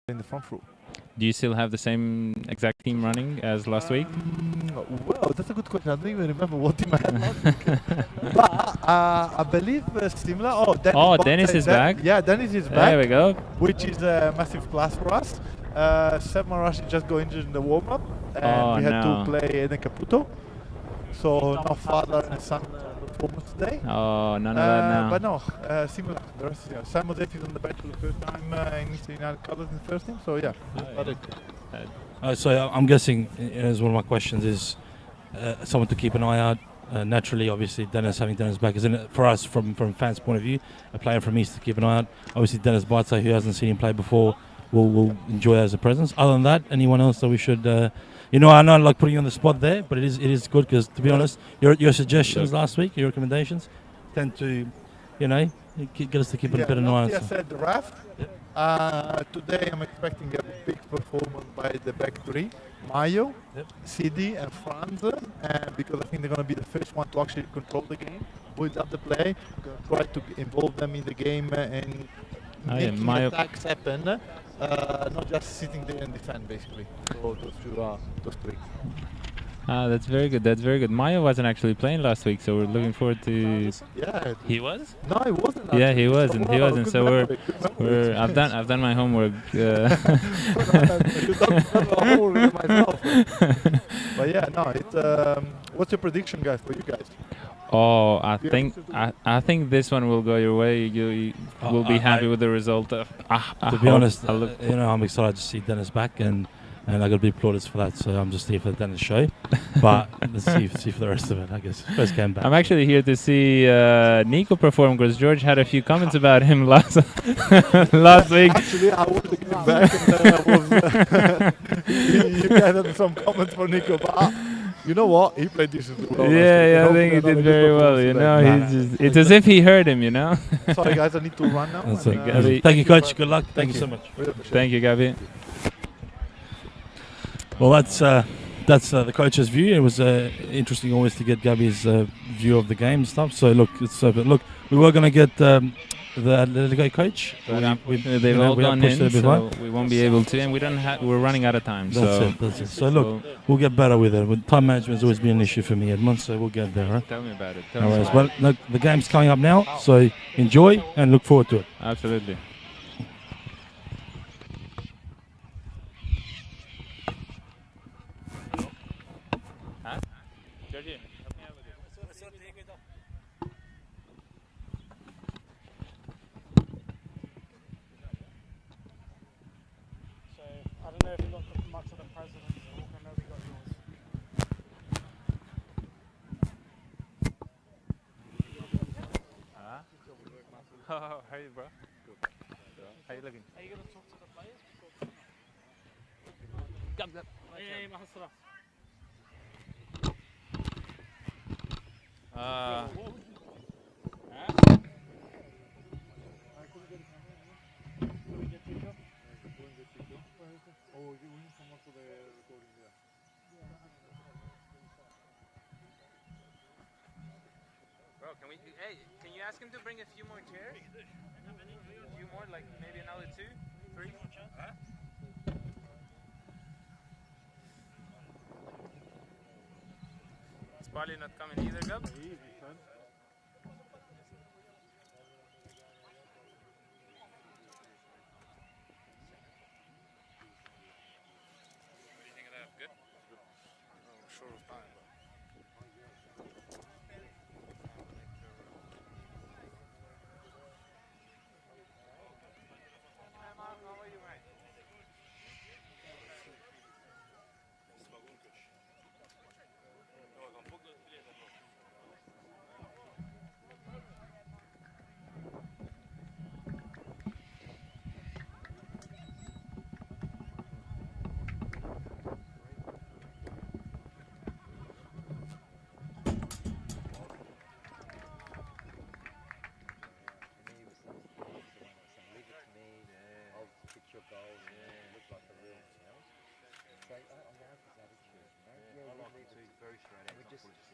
in the front row. Do you still have the same exact team running as last week? Well, that's a good question. I don't even remember what team I had last week. But I believe similar. Oh, Dennis is back. Yeah, Dennis is back. There we go. Which is a massive plus for us. Seb Marashi just got injured in the warm-up, and we had to play Eden Caputo. So no father and son performance today. Oh, none of that now. But no, similar. The rest is similar. Sam Mozetti is on the bench for the first time in Eastern United colours in the first team. So yeah. So I'm guessing, as one of my questions is, someone to keep an eye out. Naturally, obviously, having Dennis back isn't it for us from fans' point of view. A player from East to keep an eye out. Obviously, Dennis Bartza, who hasn't seen him play before, will enjoy that as a presence. Other than that, anyone else that we should? I know I like putting you on the spot there, but it is good because, to be honest, your suggestions last week, your recommendations, tend to, get us to keep a bit of an eye on. I said the raft. Today I'm expecting a big performance by the back three, Mayo, CD and Franz, because I think they're going to be the first one to actually control the game, build up the play, try to involve them in the game and making attacks happen, not just sitting there and defend basically. So those three. That's very good. That's very good. Mayo wasn't actually playing last week, so we're looking forward to. Yeah. He was? No, he wasn't. Yeah, he wasn't. He wasn't. So I've done my homework. But yeah, no. It's what's your prediction, guys, for you guys? Oh, I think this one will go your way. You will be happy with the result. To be honest, I'm excited to see Dennis back and I got to be applauded for that. So I'm just here for the Dennis show, but let's see for the rest of it. I guess first game back. I'm actually here to see Nico perform because George had a few comments about him last week. Actually, I wanted to get back, and then you guys had some comments for Nico, but you know what? He played decently well. Yeah, I think he did very well. It's as if he heard him. Sorry, guys, I need to run now. Thank you, coach. Good luck. Thank you so much. Thank you, Gabby. Well, that's the coach's view. It was interesting always to get Gabby's view of the game and stuff. So look, we were going to get the Atletico coach. They've all gone in, so we won't be able to, and we're running out of time. That's it. So look, we'll get better with it. Time management has always been an issue for me, Edmund. So we'll get there. Right? Tell me about it. Well, look, the game's coming up now, so enjoy and look forward to it. Absolutely. How are you, bro? Good. How are you looking? Are you going to talk to the players? Bro, can you ask him to bring a few more chairs? A few more, like maybe another 2, 3? It's probably not coming either, Gab.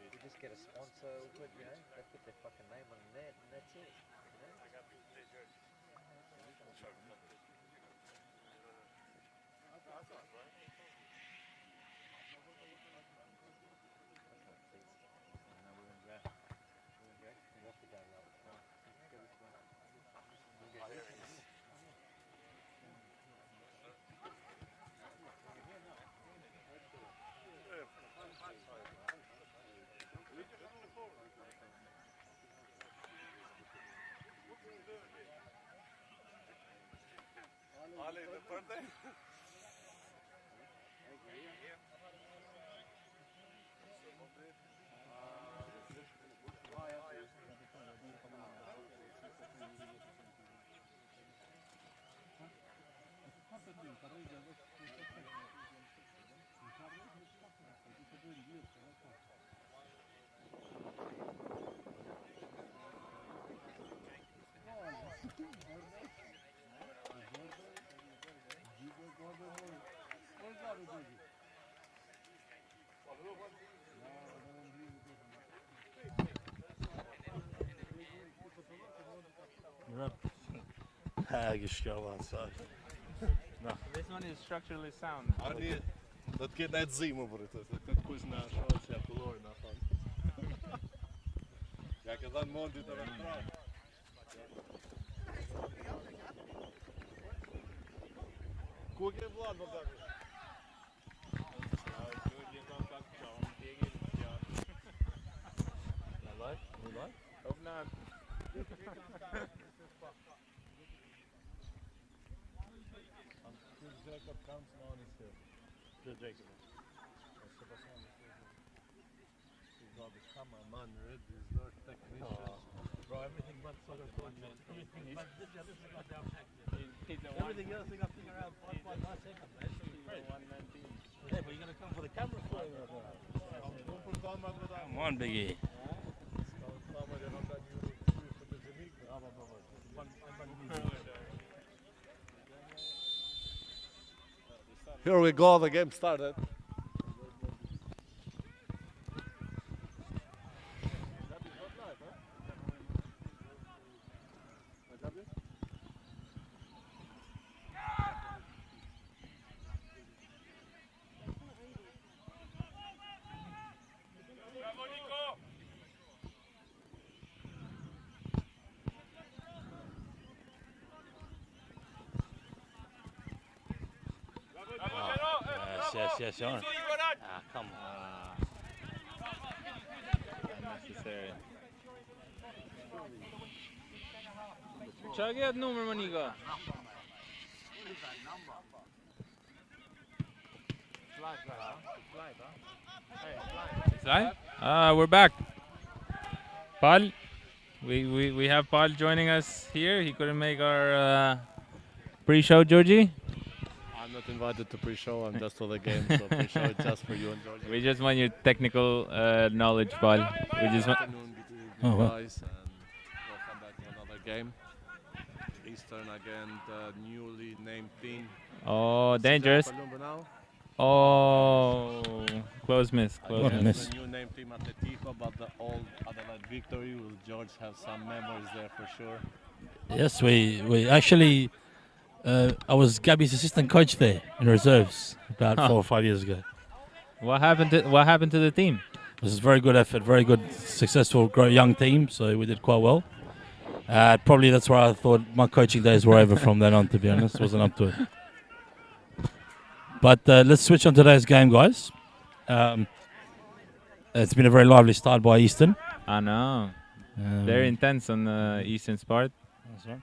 We just get a sponsor, they put their fucking name on the net, and that's it. This one is structurally sound. Dat geht nicht sehen, aber das ist kurz nach Chance, ja, verloren davon. Ja, когда Mond это расправ. Куки Влад, ну так. Hope not. Jacob comes now and is here. The Jacob. He's not the cameraman, right? He's not technician. Bro, everything but soccer coach. Everything but this got everything else they got figured out 1.5 seconds. He's a one-man team. Yeah, but you're gonna come for the camera for it. Come on, Biggie. Here we go, the game started. Yes, on. Ah, come on. Unnecessary. Chug ett nummer, Monica. Slide? We're back. Paul, we have Paul joining us here. He couldn't make our pre-show, Georgie. I'm not invited to pre-show, I'm just for the game, so pre-show is just for you and George. We just want your technical knowledge, Paul. We just want. Afternoon, guys, and welcome back to another game. Eastern again, the newly named team. Oh, dangerous. Palumbo now. Oh, close miss. Close Against miss. the new name team Atletico, but the old Adelaide victory. Will George have some memories there for sure? Yes, we actually. I was Gabby's assistant coach there in reserves about 4 or 5 years ago. What happened to the team? It was a very good effort, very good, successful, young team. So we did quite well. Probably that's where I thought my coaching days were over from then on. To be honest, wasn't up to it. But let's switch on today's game, guys. It's been a very lively start by Eastern. I know. Very intense on the Eastern's part. That's right.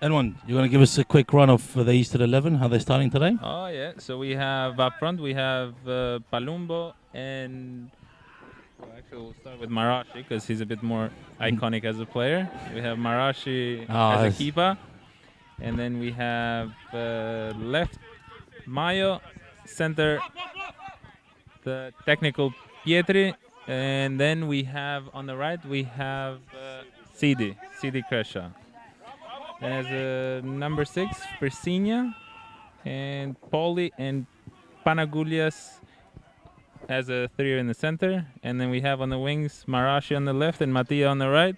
Anyone, you want to give us a quick run of the Eastern 11? How they're starting today? Oh yeah. So we have up front. We have Palumbo and. Well, actually, we'll start with Marashi because he's a bit more iconic as a player. We have Marashi as a keeper, and then we have left Mayo, center the technical Pietri, and then we have on the right we have Sidi Kresha. As a number 6, Persinia, and Poli and Panagulias as a 3 in the center. And then we have on the wings Marashi on the left and Mattia on the right.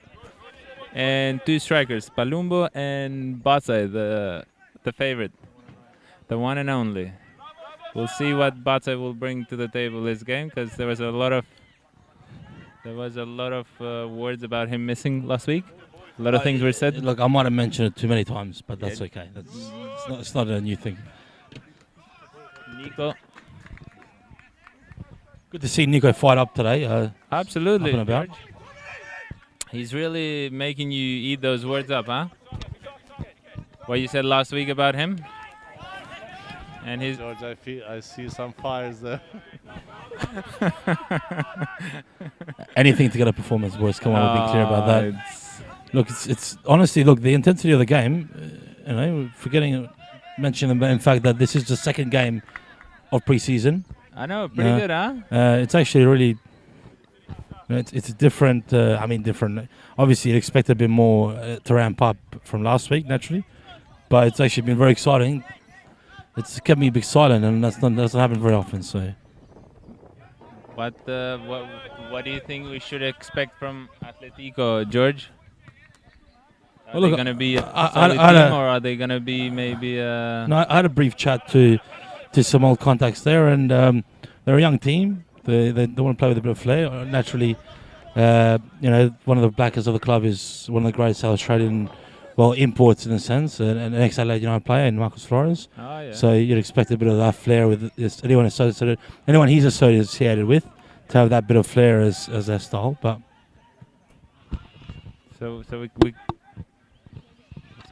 And 2 strikers, Palumbo and Batsai, the favorite, the one and only. We'll see what Bata will bring to the table this game, because there was a lot of words about him missing last week. A lot of things were said. Look, I might have mentioned it too many times, but that's okay. It's not a new thing. Nico. Good to see Nico fight up today. Absolutely. Up and about. He's really making you eat those words up, huh? What you said last week about him? And his George, I see some fires there. Anything to get a performance, boys. Come on, we'll be clear about that. Look, it's honestly, look, the intensity of the game, mentioning the fact that this is the second game of pre-season. I know, pretty good, huh? It's actually really, it's different. Different. Obviously, you'd expect a bit more to ramp up from last week, naturally, but it's actually been very exciting. It's kept me a bit silent, and that doesn't happen very often. So, what do you think we should expect from Atletico, George? Are they going to be a solid team, or are they going to be maybe? No, I had a brief chat to some old contacts there, and they're a young team. They want to play with a bit of flair. Naturally, one of the backers of the club is one of the great South Australian, imports in a sense, and an ex-Adelaide United player in Marcus Flores. Oh, yeah. So you'd expect a bit of that flair with anyone he's associated with, to have that bit of flair as their style. But so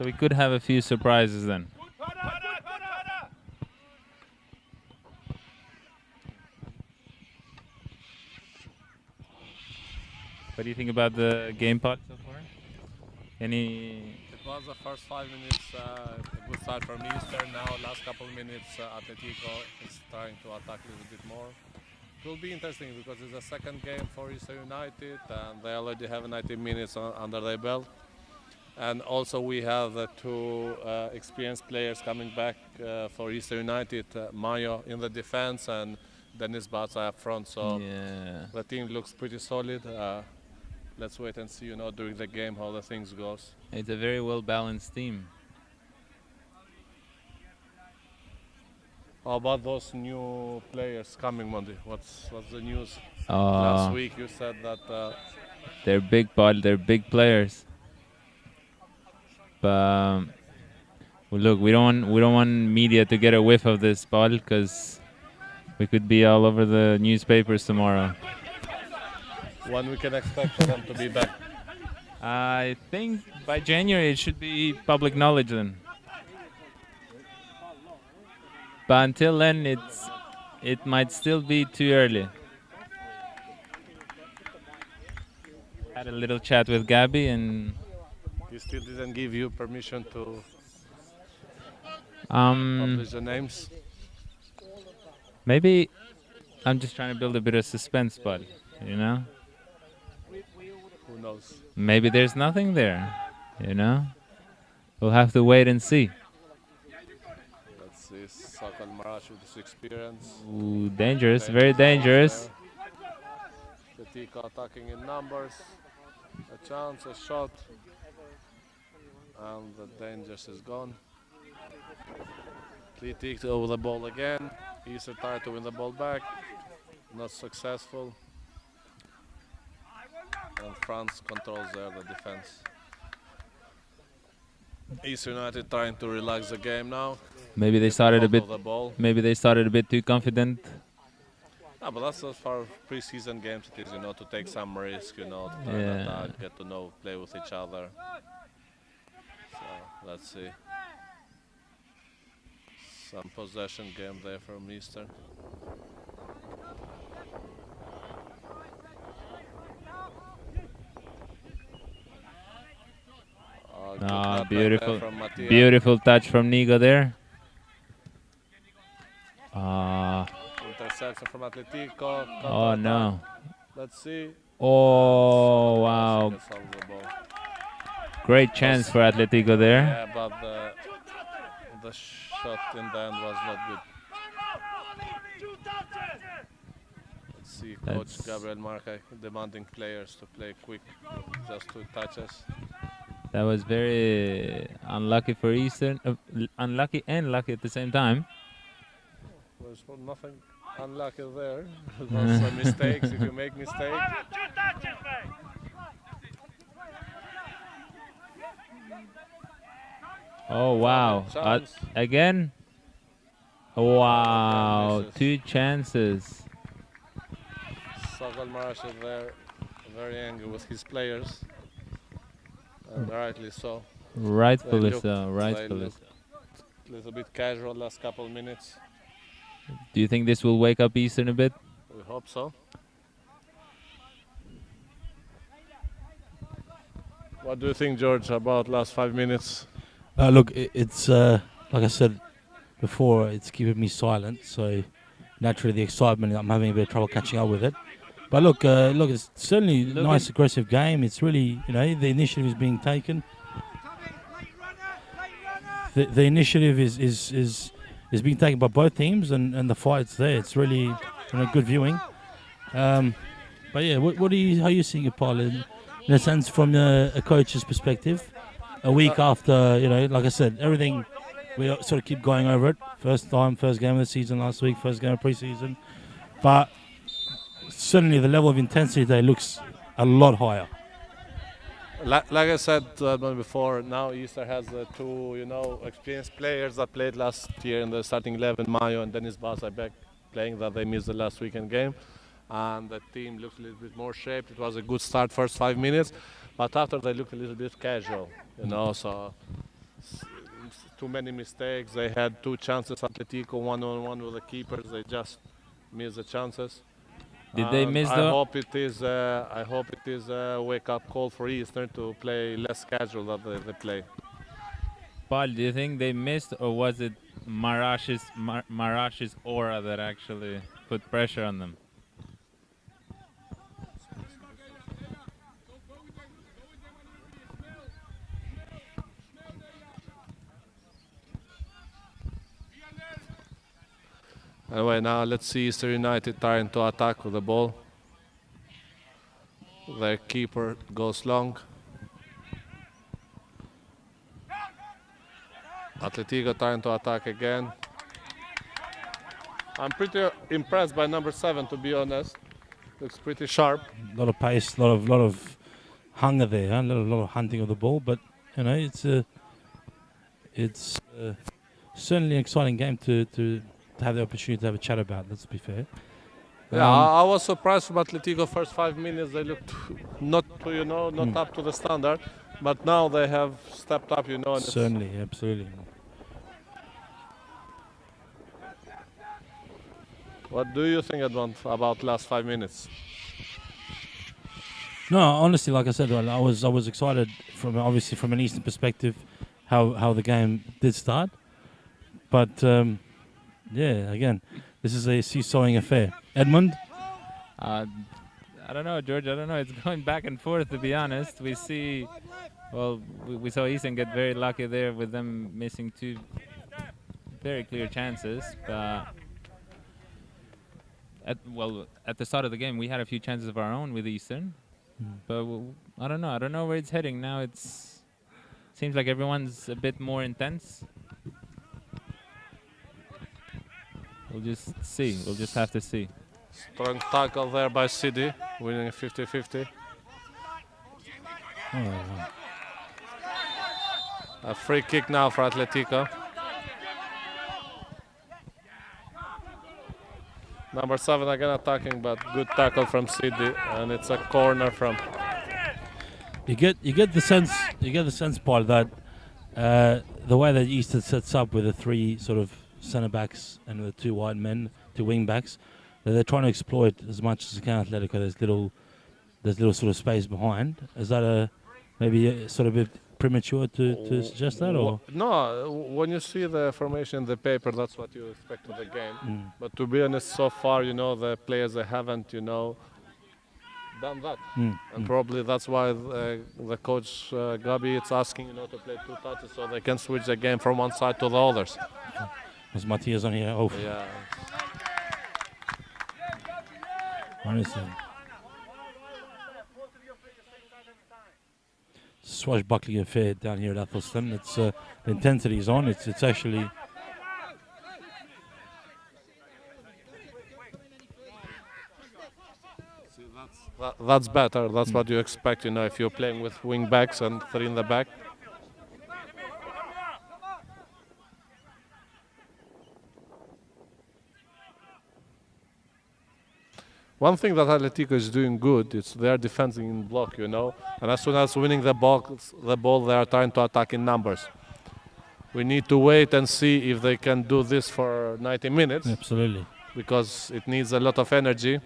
we could have a few surprises then. What do you think about the game part so far? It was the first 5 minutes, a good start from Easter. Now, last couple of minutes, Atletico is trying to attack a little bit more. It will be interesting because it's the second game for Easter United, and they already have 90 minutes under their belt. And also, we have two experienced players coming back for Easter United, Mayo in the defense and Dennis Bata up front. So the team looks pretty solid. Let's wait and see, during the game how the things goes. It's a very well-balanced team. How about those new players coming Monday? What's the news? Last week you said that they're big, but they're big players. But look, we don't want media to get a whiff of this ball, because we could be all over the newspapers tomorrow. When we can expect for them to be back? I think by January it should be public knowledge then. But until then, it might still be too early. Had a little chat with Gabby, and he still didn't give you permission to publish the names? Maybe I'm just trying to build a bit of suspense, but Who knows? Maybe there's nothing there, We'll have to wait and see. Let's see, Sakal Marash with his experience. Ooh, dangerous, very dangerous. Atletico attacking in numbers. A chance, a shot. And the dangers is gone. Atletico over the ball again. Easter tried to win the ball back. Not successful. And France controls there the defense. East United trying to relax the game now. Maybe they started a bit. Maybe they started a bit too confident. No, but that's as far as pre-season games it is, to take some risk, to try and attack, get to know, play with each other. So let's see. Some possession game there from Eastern. Beautiful touch from Nigo there. Interception from Atletico. Oh no. Let's see. Oh wow. Great chance for Atletico there. Yeah, but the shot in the end was not good. Let's see, Coach Gabriel Marca demanding players to play quick, just 2 touches. That was very unlucky for Eastern. Unlucky and lucky at the same time. There's nothing unlucky there. There's some mistakes if you make mistakes. Oh wow! Chance. Again. Wow! Misses. 2 chances. Sagal Marash is there, very angry with his players, and rightly so. Rightfully looked- so. They Rightfully looked so. a little bit casual last couple of minutes. Do you think this will wake up Eastern a bit? We hope so. What do you think, George, about last 5 minutes? Look, it's like I said before, it's keeping me silent. So naturally, the excitement, I'm having a bit of trouble catching up with it. But look, it's certainly a nice, aggressive game. It's really, the initiative is being taken. The initiative is being taken by both teams, and the fight's there. It's really good viewing. But yeah, how are you seeing it, Paul? In a sense, from a coach's perspective, a week after, like I said, everything, we sort of keep going over it. First game of the season last week, first game of pre-season. But certainly the level of intensity today looks a lot higher. Like I said before, now Easter has two, experienced players that played last year in the starting 11, Mayo and Dennis Basabek playing that they missed the last weekend game. And the team looks a little bit more shaped. It was a good start first 5 minutes, but after they looked a little bit casual, so too many mistakes. They had 2 chances, Atletico, 1-on-1 with the keepers. They just missed the chances. Did they miss I the? hope it is a wake-up call for Eastern to play less casual than they play. Paul, do you think they missed, or was it Marash's aura that actually put pressure on them? Anyway, now let's see Easter United trying to attack with the ball. Their keeper goes long. Atletico trying to attack again. I'm pretty impressed by number 7, to be honest. Looks pretty sharp. A lot of pace, a lot of hunger there, a lot of hunting of the ball. But it's certainly an exciting game to have the opportunity to have a chat about. Let's be fair. Yeah, I was surprised from Atletico first 5 minutes. They looked not up to the standard, but now they have stepped up, And certainly, absolutely. What do you think, Edmond, about last 5 minutes? No, honestly, like I said, I was excited from an Eastern perspective, how the game did start, but again, this is a seesawing affair. Edmund? I don't know, George. I don't know. It's going back and forth, to be honest. We saw Eastern get very lucky there with them missing 2 very clear chances. But at the start of the game, we had a few chances of our own with Eastern. But I don't know. I don't know where it's heading now. Seems like everyone's a bit more intense. We'll just see. We'll just have to see. Strong tackle there by Sidi, winning 50-50. A free kick now for Atletico. Number 7 again attacking, but good tackle from Sidi, and it's a corner from. You get the sense, Paul, that the way that Eastern sets up with the 3 sort of centre backs and the 2 wide men, 2 wing backs, that they're trying to exploit as much as they can. Atletico, there's little sort of space behind. Is that maybe a sort of a bit premature to suggest that, or no? When you see the formation in the paper, that's what you expect of the game. But to be honest, so far, the players they haven't, done that, and probably that's why the coach Gabi is asking, to play 2 touches so they can switch the game from one side to the others. There's Matias on here. Oh, yeah. Honestly. Swashbuckling affair down here at Athelston. The intensity is on. It's actually That's better. That's what you expect, you know, if you're playing with wing backs and 3 in the back. One thing that Atletico is doing good is they are defending in block, you know, and as soon as winning the ball, they are trying to attack in numbers. We need to wait and see if they can do this for 90 minutes. Absolutely. Because it needs a lot of energy.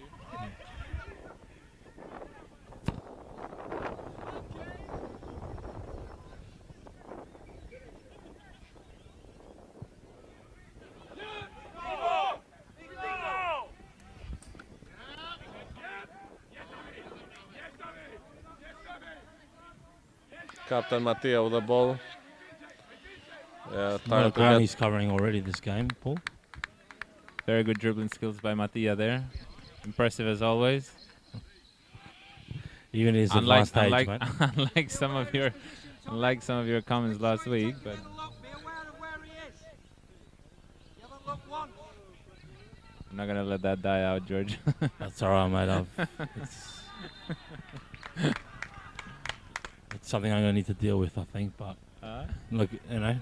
Captain Mattia with the ball. What a ground he's covering already this game, Paul. Very good dribbling skills by Mattia there. Impressive as always. Even his advanced age, mate. Unlike some of your comments last week, but I'm not gonna let that die out, George. That's all right, mate. It's something I'm gonna need to deal with, I think. But look, you know,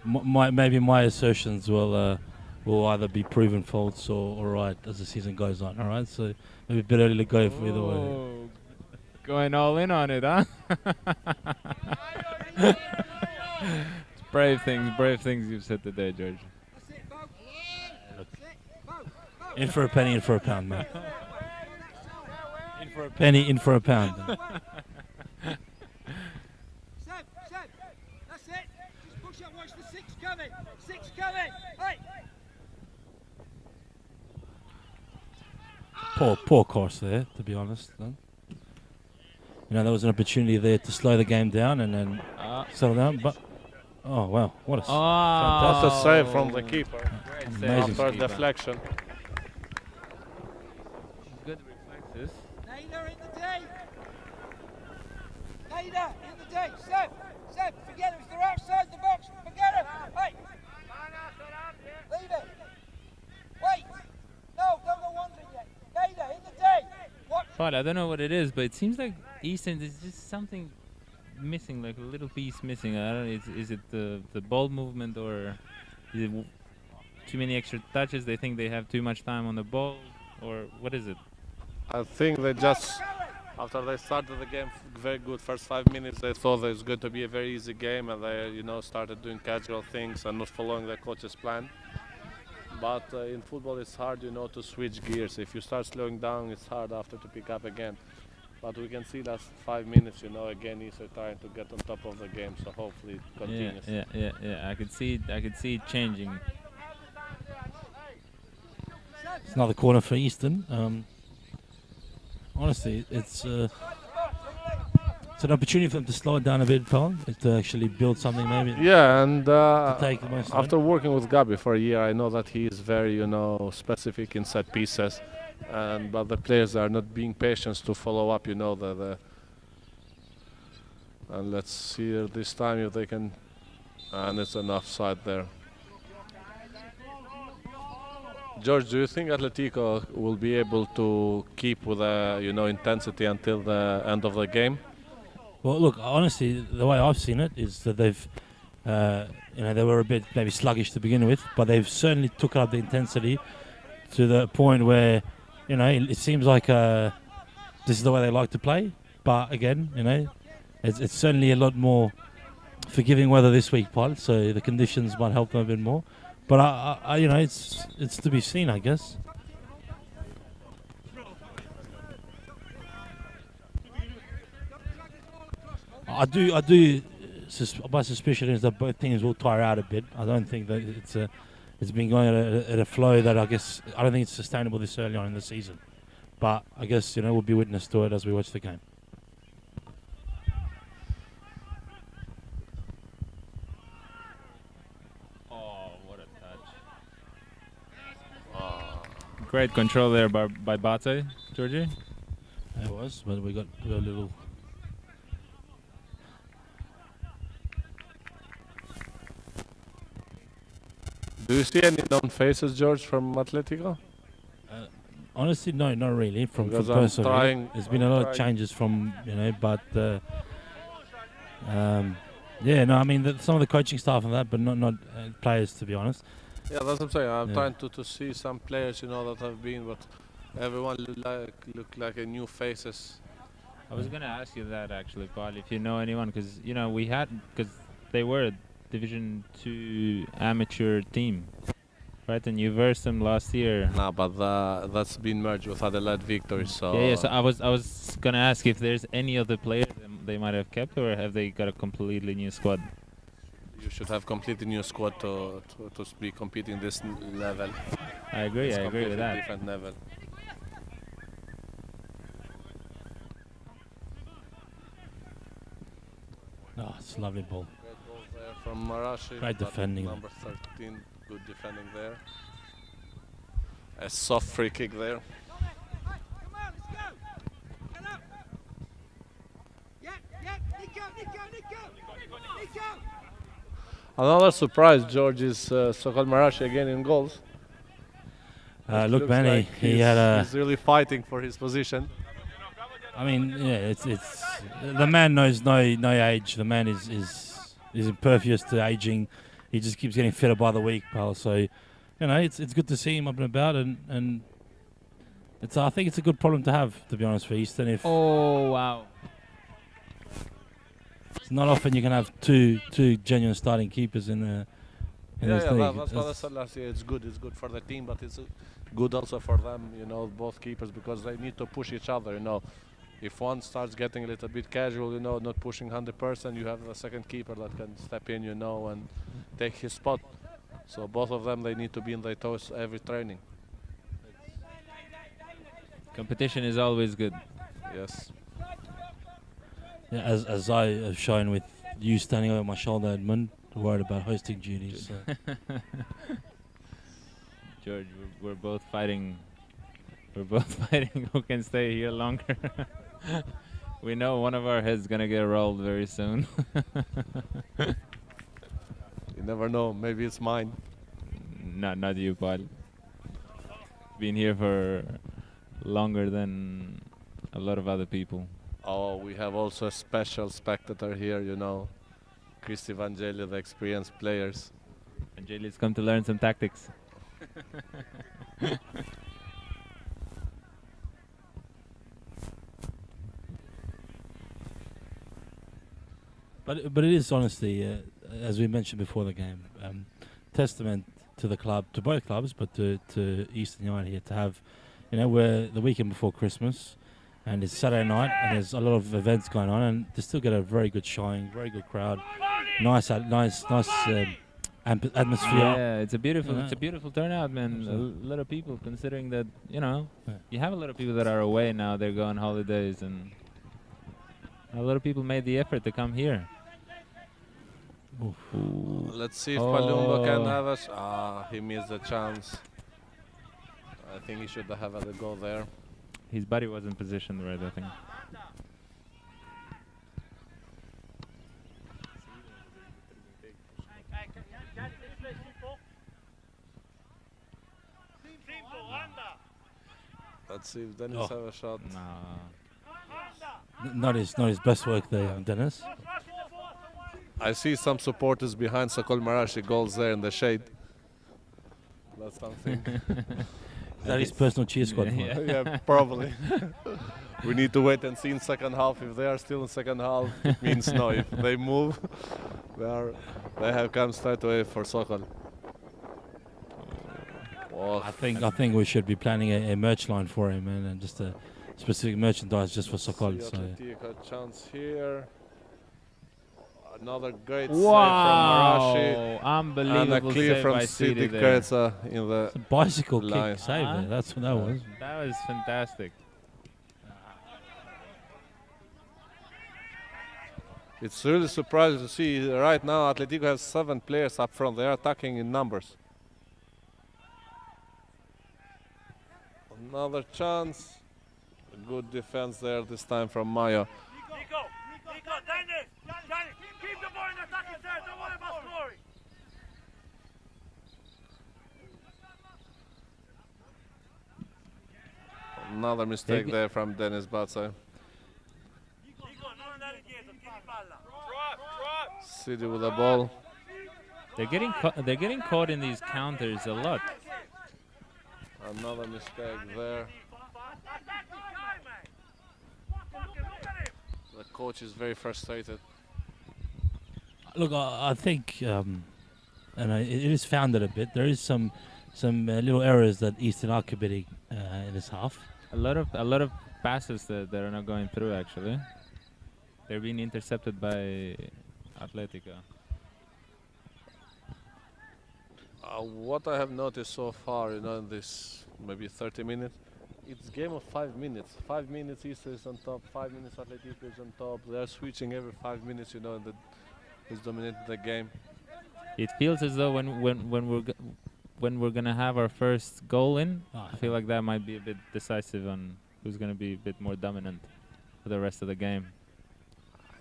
maybe my assertions will either be proven false or right as the season goes on. All right, so maybe a bit early to go for either way. Going all in on it, huh? Brave things you've said today, George. Look, in for a penny, in for a pound, mate. In for a penny, in for a pound. Seb, that's it. Just push up, watch the 6 coming. 6 coming. Hey. Poor course there, to be honest. Though. You know, there was an opportunity there to slow the game down and then settle down. But oh wow, what a fantastic save from the keeper. Amazing after deflection. Good reflexes. Nader in the day. Nader in the day. Seb, forget it. If they're outside the box, forget it. Hey. Leave it. Wait. No, don't go wandering yet. Nader in the day. What? But I don't know what it is, but it seems like Eastern is just something missing, like a little piece missing. I don't know. Is it the ball movement or is it too many extra touches? They think they have too much time on the ball, or what is it? I think they just, after they started the game very good first 5 minutes, they thought it was going to be a very easy game, and they, you know, started doing casual things and not following the coach's plan. But in football, it's hard, you know, to switch gears. If you start slowing down, it's hard after to pick up again. But we can see last 5 minutes, you know, again he's trying to get on top of the game. So hopefully it continues. Yeah. I could see it changing. It's another corner for Eastern. Honestly, it's an opportunity for them to slow it down a bit, Paul, to actually build something maybe. Yeah, and take the most after working with Gabi for a year, I know that he is very, you know, specific in set pieces. But the players are not being patient to follow up, you know, and let's see this time if they can, and it's an offside there. George, do you think Atletico will be able to keep with intensity until the end of the game? Well, look, honestly, the way I've seen it is that they've, they were a bit maybe sluggish to begin with, but they've certainly took up the intensity to the point where, you know, it seems like this is the way they like to play. But again, you know, it's certainly a lot more forgiving weather this week, Paul. So the conditions might help them a bit more. But I you know, it's to be seen, I guess. I do. My suspicion is that both teams will tire out a bit. I don't think that it's been going at a flow that I don't think it's sustainable this early on in the season. But I guess, you know, we'll be witness to it as we watch the game. Oh, what a touch! Great control there by Bate, Georgie. It was, but we got a little. Do you see any known faces, George, from Atletico? Honestly, no, not really. From Because I'm personal view. trying- There's been a I'm lot of trying. changes from, but yeah, no, I mean some of the coaching staff and that, but not players, to be honest. Yeah, that's what I'm saying. I'm Yeah. trying to see some players, that have been, but everyone look like a new faces. I was gonna ask you that actually, Paul, if you know anyone, because because they were a Division 2 amateur team, right? And you versed them last year. Nah, but that's been merged with Adelaide Victory, so Yeah. So I was gonna ask if there's any other players they might have kept, or have they got a completely new squad? you should have completely new squad to be competing this level. I agree. It's I agree completely with that. different level. Oh, it's a lovely ball. Great goal there from Marashi. Great but defending. Number 13, good defending there. A soft free kick there. Come on, let's go. Get up. Yeah, Nico. Another surprise, George, is Sokol Marashi again in goals. It Look, looks Manny, like he had a. he's really fighting for his position. I mean, yeah, it's the man knows no age. The man is impervious to aging. He just keeps getting fitter by the week, pal. So, it's good to see him up and about, and I think it's a good problem to have, to be honest, for Eastern. If Oh wow! it's not often you can have two genuine starting keepers in this league. That's what I said last year. It's good for the team, but it's good also for them, both keepers, because they need to push each other, If one starts getting a little bit casual, not pushing 100%, you have the second keeper that can step in, and take his spot. So both of them, they need to be in their toes every training. Competition is always good. Yes. Yeah, as I have shown with you standing over my shoulder, Edmund, worried about hosting duties. So. George, we're both fighting. We're both fighting who can stay here longer. We know one of our heads gonna get rolled very soon. You never know. Maybe it's mine. Not you, Paul. Been here for longer than a lot of other people. Oh, we have also a special spectator here, Chris Evangeli, the experienced players. Angeli's come to learn some tactics. But it is honestly, as we mentioned before the game, testament to the club, to both clubs, but to Eastern United here to have, we're the weekend before Christmas, and it's Saturday night, and there's a lot of events going on, and they still get a very good showing, very good crowd, nice atmosphere. Yeah, it's a beautiful, Yeah. it's a beautiful turnout, man. Absolutely. A lot of people, considering that you have a lot of people that are away now. They're going holidays, and a lot of people made the effort to come here. Let's see if Palumbo can have us. He missed the chance. I think he should have had a goal there. His body wasn't positioned right, I think. Let's see if Dennis have a shot. Not his best work there, Dennis. I see some supporters behind Sokol Marashi goals there in the shade. That's something. Is that his personal cheer squad? Yeah. Yeah, probably. We need to wait and see in second half. If they are still in second half, it means no. If they move, they have come straight away for Sokol. Oh, I think we should be planning a merch line for him, and just a specific merchandise just for Sokol. So. Atletico chance here. Another great Wow! save from Marashi. Unbelievable And a clear save from by Sidi Sidi there. Kurza in the It's a bicycle line. kick save there. That's what that was. That was fantastic. It's really surprising to see right now Atletico has 7 players up front. They are attacking in numbers. Another chance. A good defense there this time from Maya. Nico, Dennis, keep the ball in the attacking third. Don't worry about scoring. Another mistake there from Dennis Batsa. City with the ball. They're getting caught in these counters a lot. Another mistake there. The coach is very frustrated. Look, I think, and it is founded a bit. There is some little errors that Eastern are committing in this half. A lot of passes that are not going through. Actually, they're being intercepted by Atletico. What I have noticed so far, in this maybe 30 minutes, it's game of 5 minutes. 5 minutes Easter is on top, 5 minutes Atletico is on top. They're switching every 5 minutes, and is dominating the game. It feels as though when we're gonna have our first goal in, I feel like that might be a bit decisive on who's gonna be a bit more dominant for the rest of the game.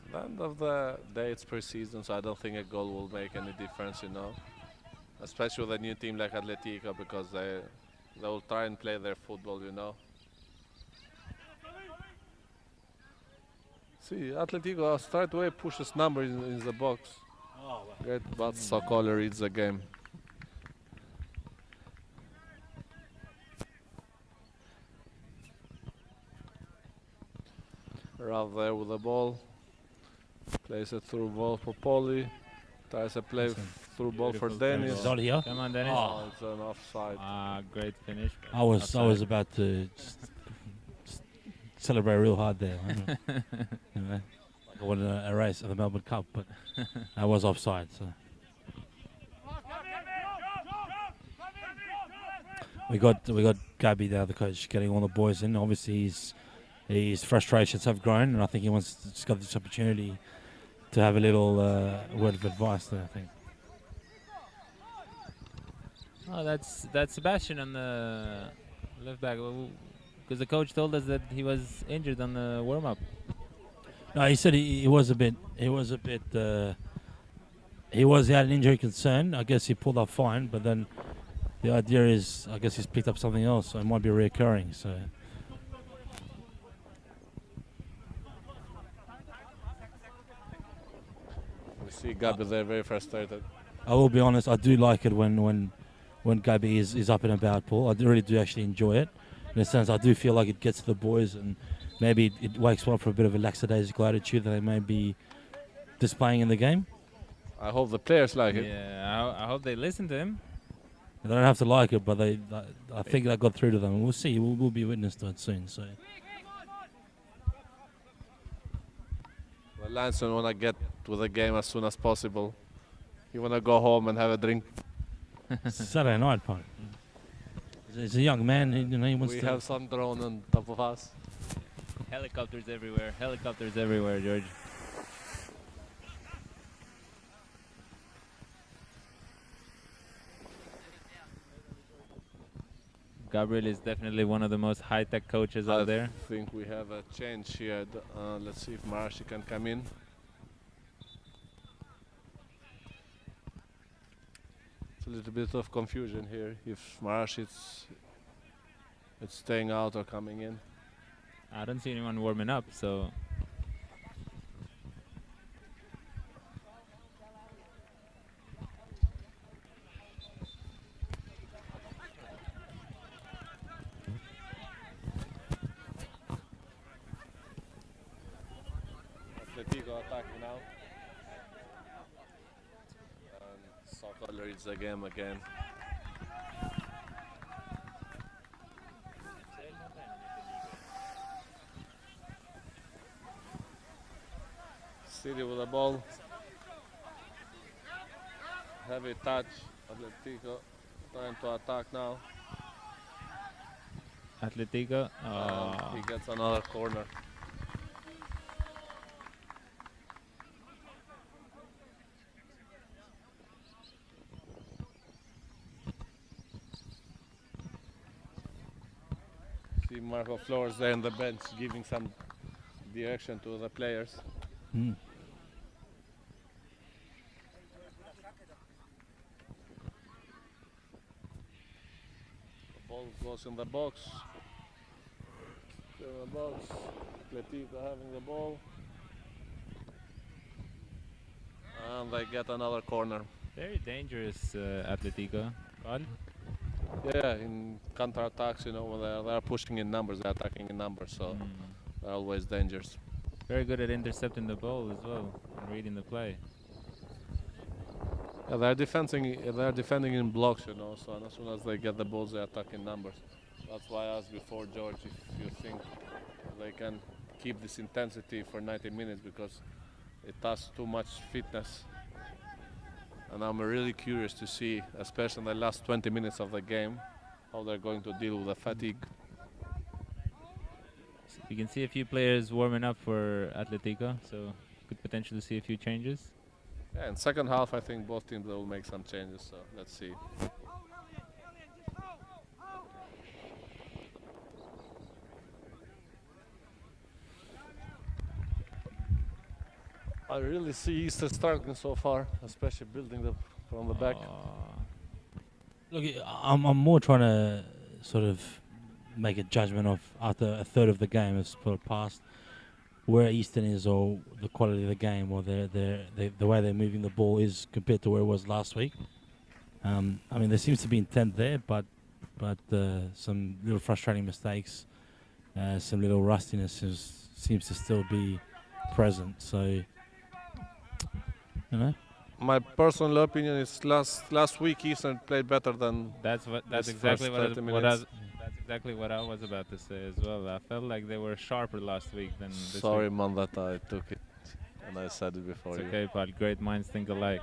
At the end of the day, it's pre-season, so I don't think a goal will make any difference, especially with a new team like Atletico, because they will try and play their football, See, Atletico straight away pushes number in the box. Great, but Sokol reads the game. Ralph there with the ball. Plays a through ball for Poli. Tries a play through ball for Dennis. Is that here? Come on, Dennis. Oh, it's an offside. Great finish. I was about to celebrate real hard there. Like I wanted a race at the Melbourne Cup, but I was offside. So we got Gabby there, the coach, getting all the boys in. Obviously, his frustrations have grown, and I think he just got this opportunity to have a little word of advice there, I think. Oh, that's Sebastian on the left back, because the coach told us that he was injured on the warm-up. No, he said he had an injury concern. I guess he pulled up fine, but then the idea is, I guess he's picked up something else, so it might be reoccurring. So. We see Gabi there very frustrated. I will be honest, I do like it when Gabi is up and about, Paul. I really do actually enjoy it. In a sense, I do feel like it gets to the boys, and maybe it wakes them up for a bit of a lackadaisical attitude that they may be displaying in the game. I hope the players like it. Yeah, I hope they listen to him. They don't have to like it, but I think that got through to them. We'll see. We'll be witness to it soon. So. Well, Lanson want to get to the game as soon as possible. He want to go home and have a drink. Saturday night, punk. He's a young man. He wants we to. have some drone on top of us. Helicopters everywhere, George. Gabriel is definitely one of the most high-tech coaches out there. I think we have a change here. Let's see if Marashi can come in. It's a little bit of confusion here if Marashi it's staying out or coming in. I don't see anyone warming up, so Atletico attacking now. And Sokol leads the game again. City with the ball. Heavy touch. Atletico trying to attack now. Atletico. And he gets another corner. See Marco Flores there on the bench giving some direction to the players. Mm. The ball goes in the box. Still in the box. Atletico having the ball. And they get another corner. Very dangerous, Atletico. Paul? Yeah, in counter-attacks, you know, when they're pushing in numbers, they're attacking in numbers, so they're always dangerous. Very good at intercepting the ball as well, and reading the play. Yeah, they're defending in blocks, you know, so as soon as they get the balls, they attack in numbers. That's why I asked before, George, if you think they can keep this intensity for 90 minutes, because it has too much fitness. And I'm really curious to see, especially in the last 20 minutes of the game, how they're going to deal with the fatigue. You can see a few players warming up for Atletico, so could potentially see a few changes. Yeah, in second half, I think both teams will make some changes, so let's see. I really see Easter struggling so far, especially building from the back. Look, I'm more trying to sort of make a judgment of after a third of the game has passed, where Eastern is, or the quality of the game, or the way they're moving the ball is compared to where it was last week. I mean, there seems to be intent there, but some little frustrating mistakes, some little rustiness seems to still be present. So, you know. My personal opinion is last week Eastern played better than that's exactly what I was about to say as well. I felt like they were sharper last week than this Sorry, week. man, that I took it and I said it before. It's okay, but great minds think alike.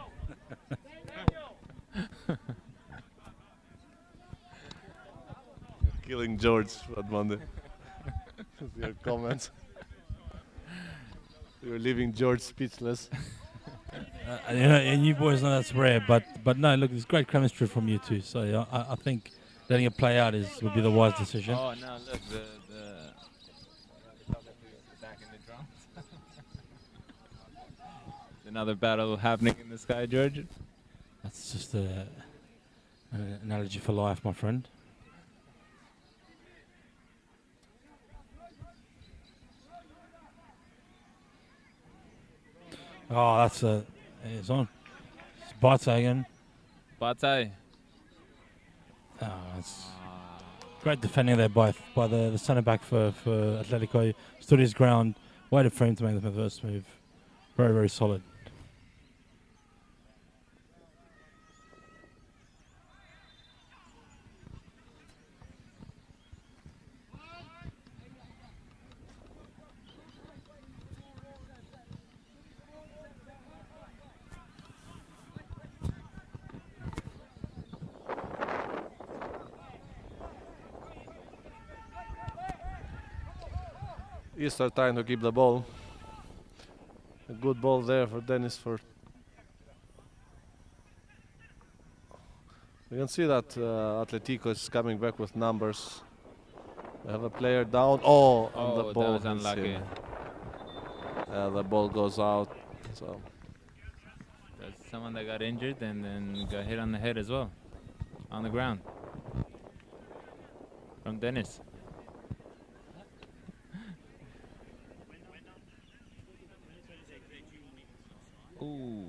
Killing George on Monday. Your comments. You're leaving George speechless. And you boys know that's rare, but no, look, there's great chemistry from you two. So I think letting it play out would be the wise decision. Oh no, look, the back in the drums. Another battle happening in the sky, George. That's just an analogy for life, my friend. Oh, that's it's on. It's Bartay again. Bartay. Oh, it's great defending there by the centre back for Atletico. Stood his ground, waited for him to make the first move. Very, very solid. Easter trying to keep the ball. A good ball there for Dennis. You can see that Atletico is coming back with numbers. They have a player down. Oh, and the ball that was unlucky. The ball goes out. So That's someone that got injured and then got hit on the head as well, on the ground. From Dennis. Ooh.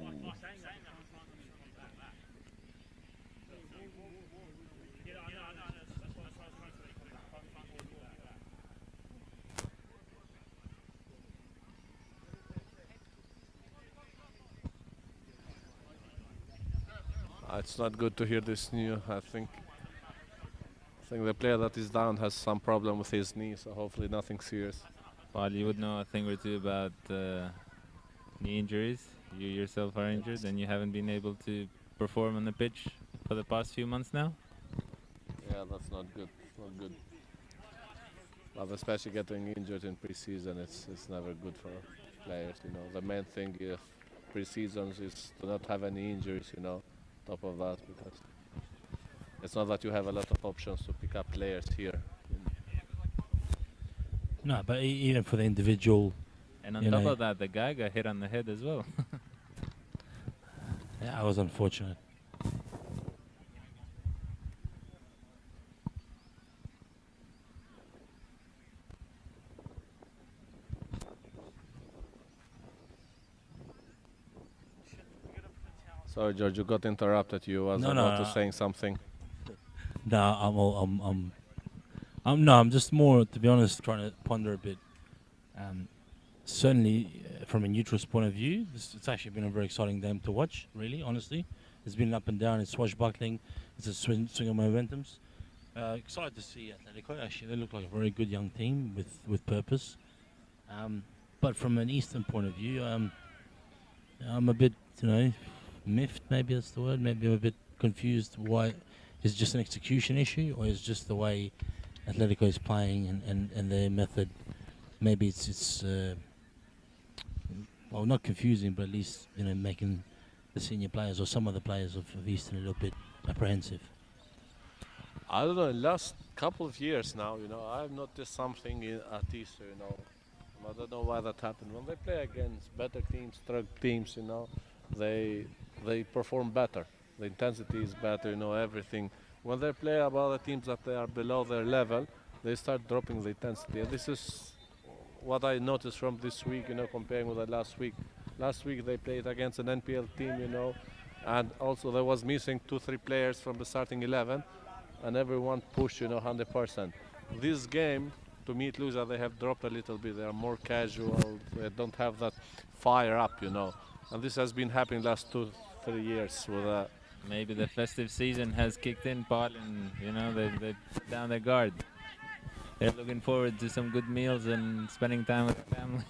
it's not good to hear this new. I think the player that is down has some problem with his knee, so hopefully nothing serious. Well, you would know a thing or two about knee injuries. You yourself are injured and you haven't been able to perform on the pitch for the past few months now? Yeah, that's not good. It's not good. But especially getting injured in pre-season, it's never good for players. You know, the main thing if pre-seasons is to not have any injuries. You know, top of that, because it's not that you have a lot of options to pick up players here. No, but even for the individual. And on top of that, the guy got hit on the head as well. Yeah, I was unfortunate. Sorry, George, you got interrupted. You was No, about no, to saying something. No, I'm just more, to be honest, trying to ponder a bit. Certainly, from a neutral's point of view, it's actually been a very exciting game to watch. Really, honestly, it's been up and down. It's swashbuckling. It's a swing of momentums. Excited to see Atletico. Actually, they look like a very good young team with purpose. But from an Eastern point of view, I'm a bit, miffed. Maybe that's the word. Maybe I'm a bit confused. Why? Is it just an execution issue, or is it just the way Atletico is playing and their method? Maybe it's well, not confusing, but at least making the senior players or some of the players of Eastern a little bit apprehensive. I don't know. Last couple of years now, I've noticed something at Easter. I don't know why that happened. When they play against better teams, strong teams, they perform better. The intensity is better, everything. When they play about the teams that they are below their level, they start dropping the intensity. And this is what I noticed from this week, comparing with the last week. Last week they played against an NPL team, and also there was missing 2-3 players from the starting 11, and everyone pushed, 100%. This game, to me, it looks that they have dropped a little bit. They are more casual. They don't have that fire up, And this has been happening last 2-3 years with Maybe the festive season has kicked in, Paul, and they're down their guard. They're looking forward to some good meals and spending time with the family.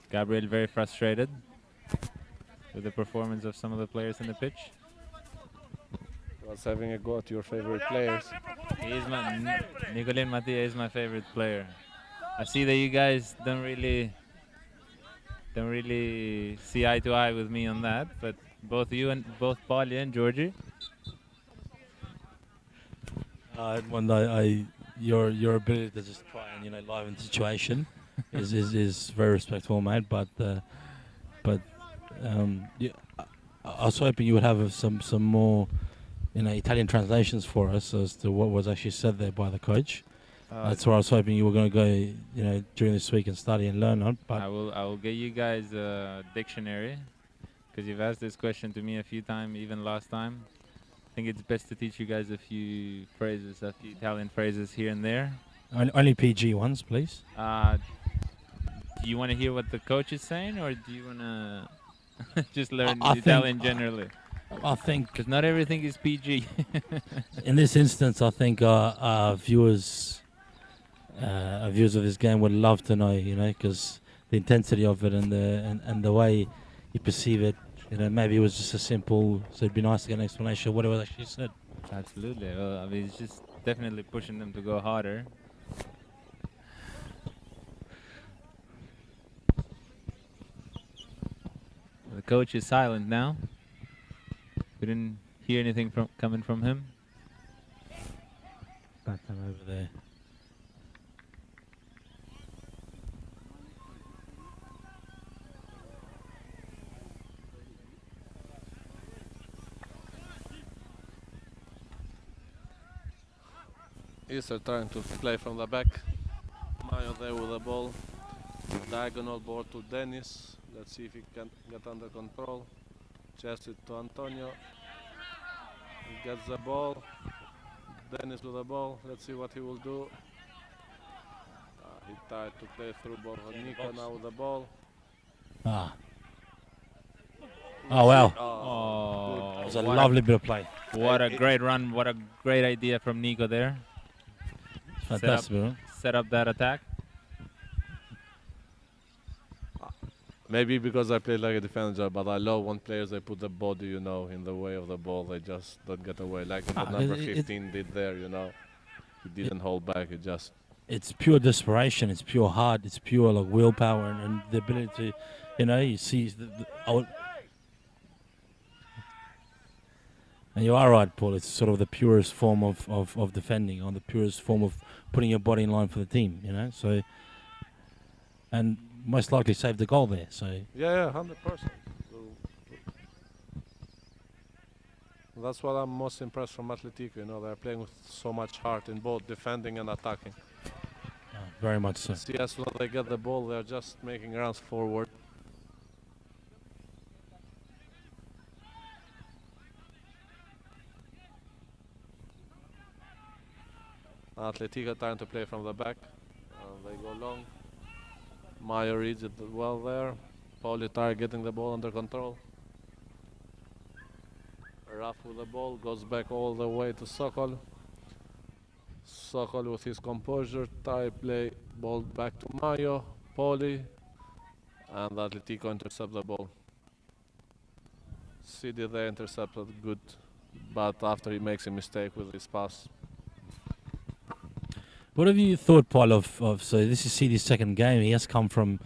Gabriel very frustrated with the performance of some of the players in the pitch. was having a go at your favorite players. Nicolin Mattia is my favorite player. I see that you guys don't really see eye to eye with me on that, but both Paulie and Georgie. Your ability to just try and liven the situation is very respectful, mate. But yeah, I was hoping you would have some more Italian translations for us as to what was actually said there by the coach. That's where I was hoping you were going to go, during this week and study and learn on. But I will get you guys a dictionary, because you've asked this question to me a few times, even last time. I think it's best to teach you guys a few phrases, a few Italian phrases here and there. Only PG ones, please. Do you want to hear what the coach is saying, or do you want to just learn Italian generally? I think because not everything is PG. In this instance, I think our viewers of this game would love to know, because the intensity of it and the way you perceive it, maybe it was just a simple. So it'd be nice to get an explanation of what it was actually said. Absolutely. Well, I mean, it's just definitely pushing them to go harder. The coach is silent now. We didn't hear anything coming from him. Back them over there. Easter trying to play from the back. Mayo there with the ball. Diagonal ball to Dennis. Let's see if he can get under control. Chest it to Antonio. He gets the ball. Dennis with the ball. Let's see what he will do. He tried to play through ball for Nico now with the ball. Oh, wow. Oh, that was a lovely bit of play. What a great run. What a great idea from Nico there. Fantastic. Set up that attack. Maybe because I played like a defender, but I love when players they put the body, in the way of the ball. They just don't get away. Like what number 15 did there, He didn't hold back. It's pure desperation. It's pure heart. It's pure like willpower and the ability to, you see. And you are right, Paul. It's sort of the purest form of defending, or the purest form of putting your body in line for the team, So, and most likely saved the goal there. So yeah, 100%. That's what I'm most impressed from Atletico. You know, they're playing with so much heart in both defending and attacking. Very much so. See, as soon as they get the ball, they're just making runs forward. Atletico trying to play from the back. They go long. Mayo reads it well there. Politar getting the ball under control. Raf with the ball, goes back all the way to Sokol. Sokol with his composure, tie play, ball back to Mayo, Poli, and Atletico intercept the ball. CD there intercepted good, but after he makes a mistake with his pass. What have you thought, Paul, of so this is CD's second game. He has come from,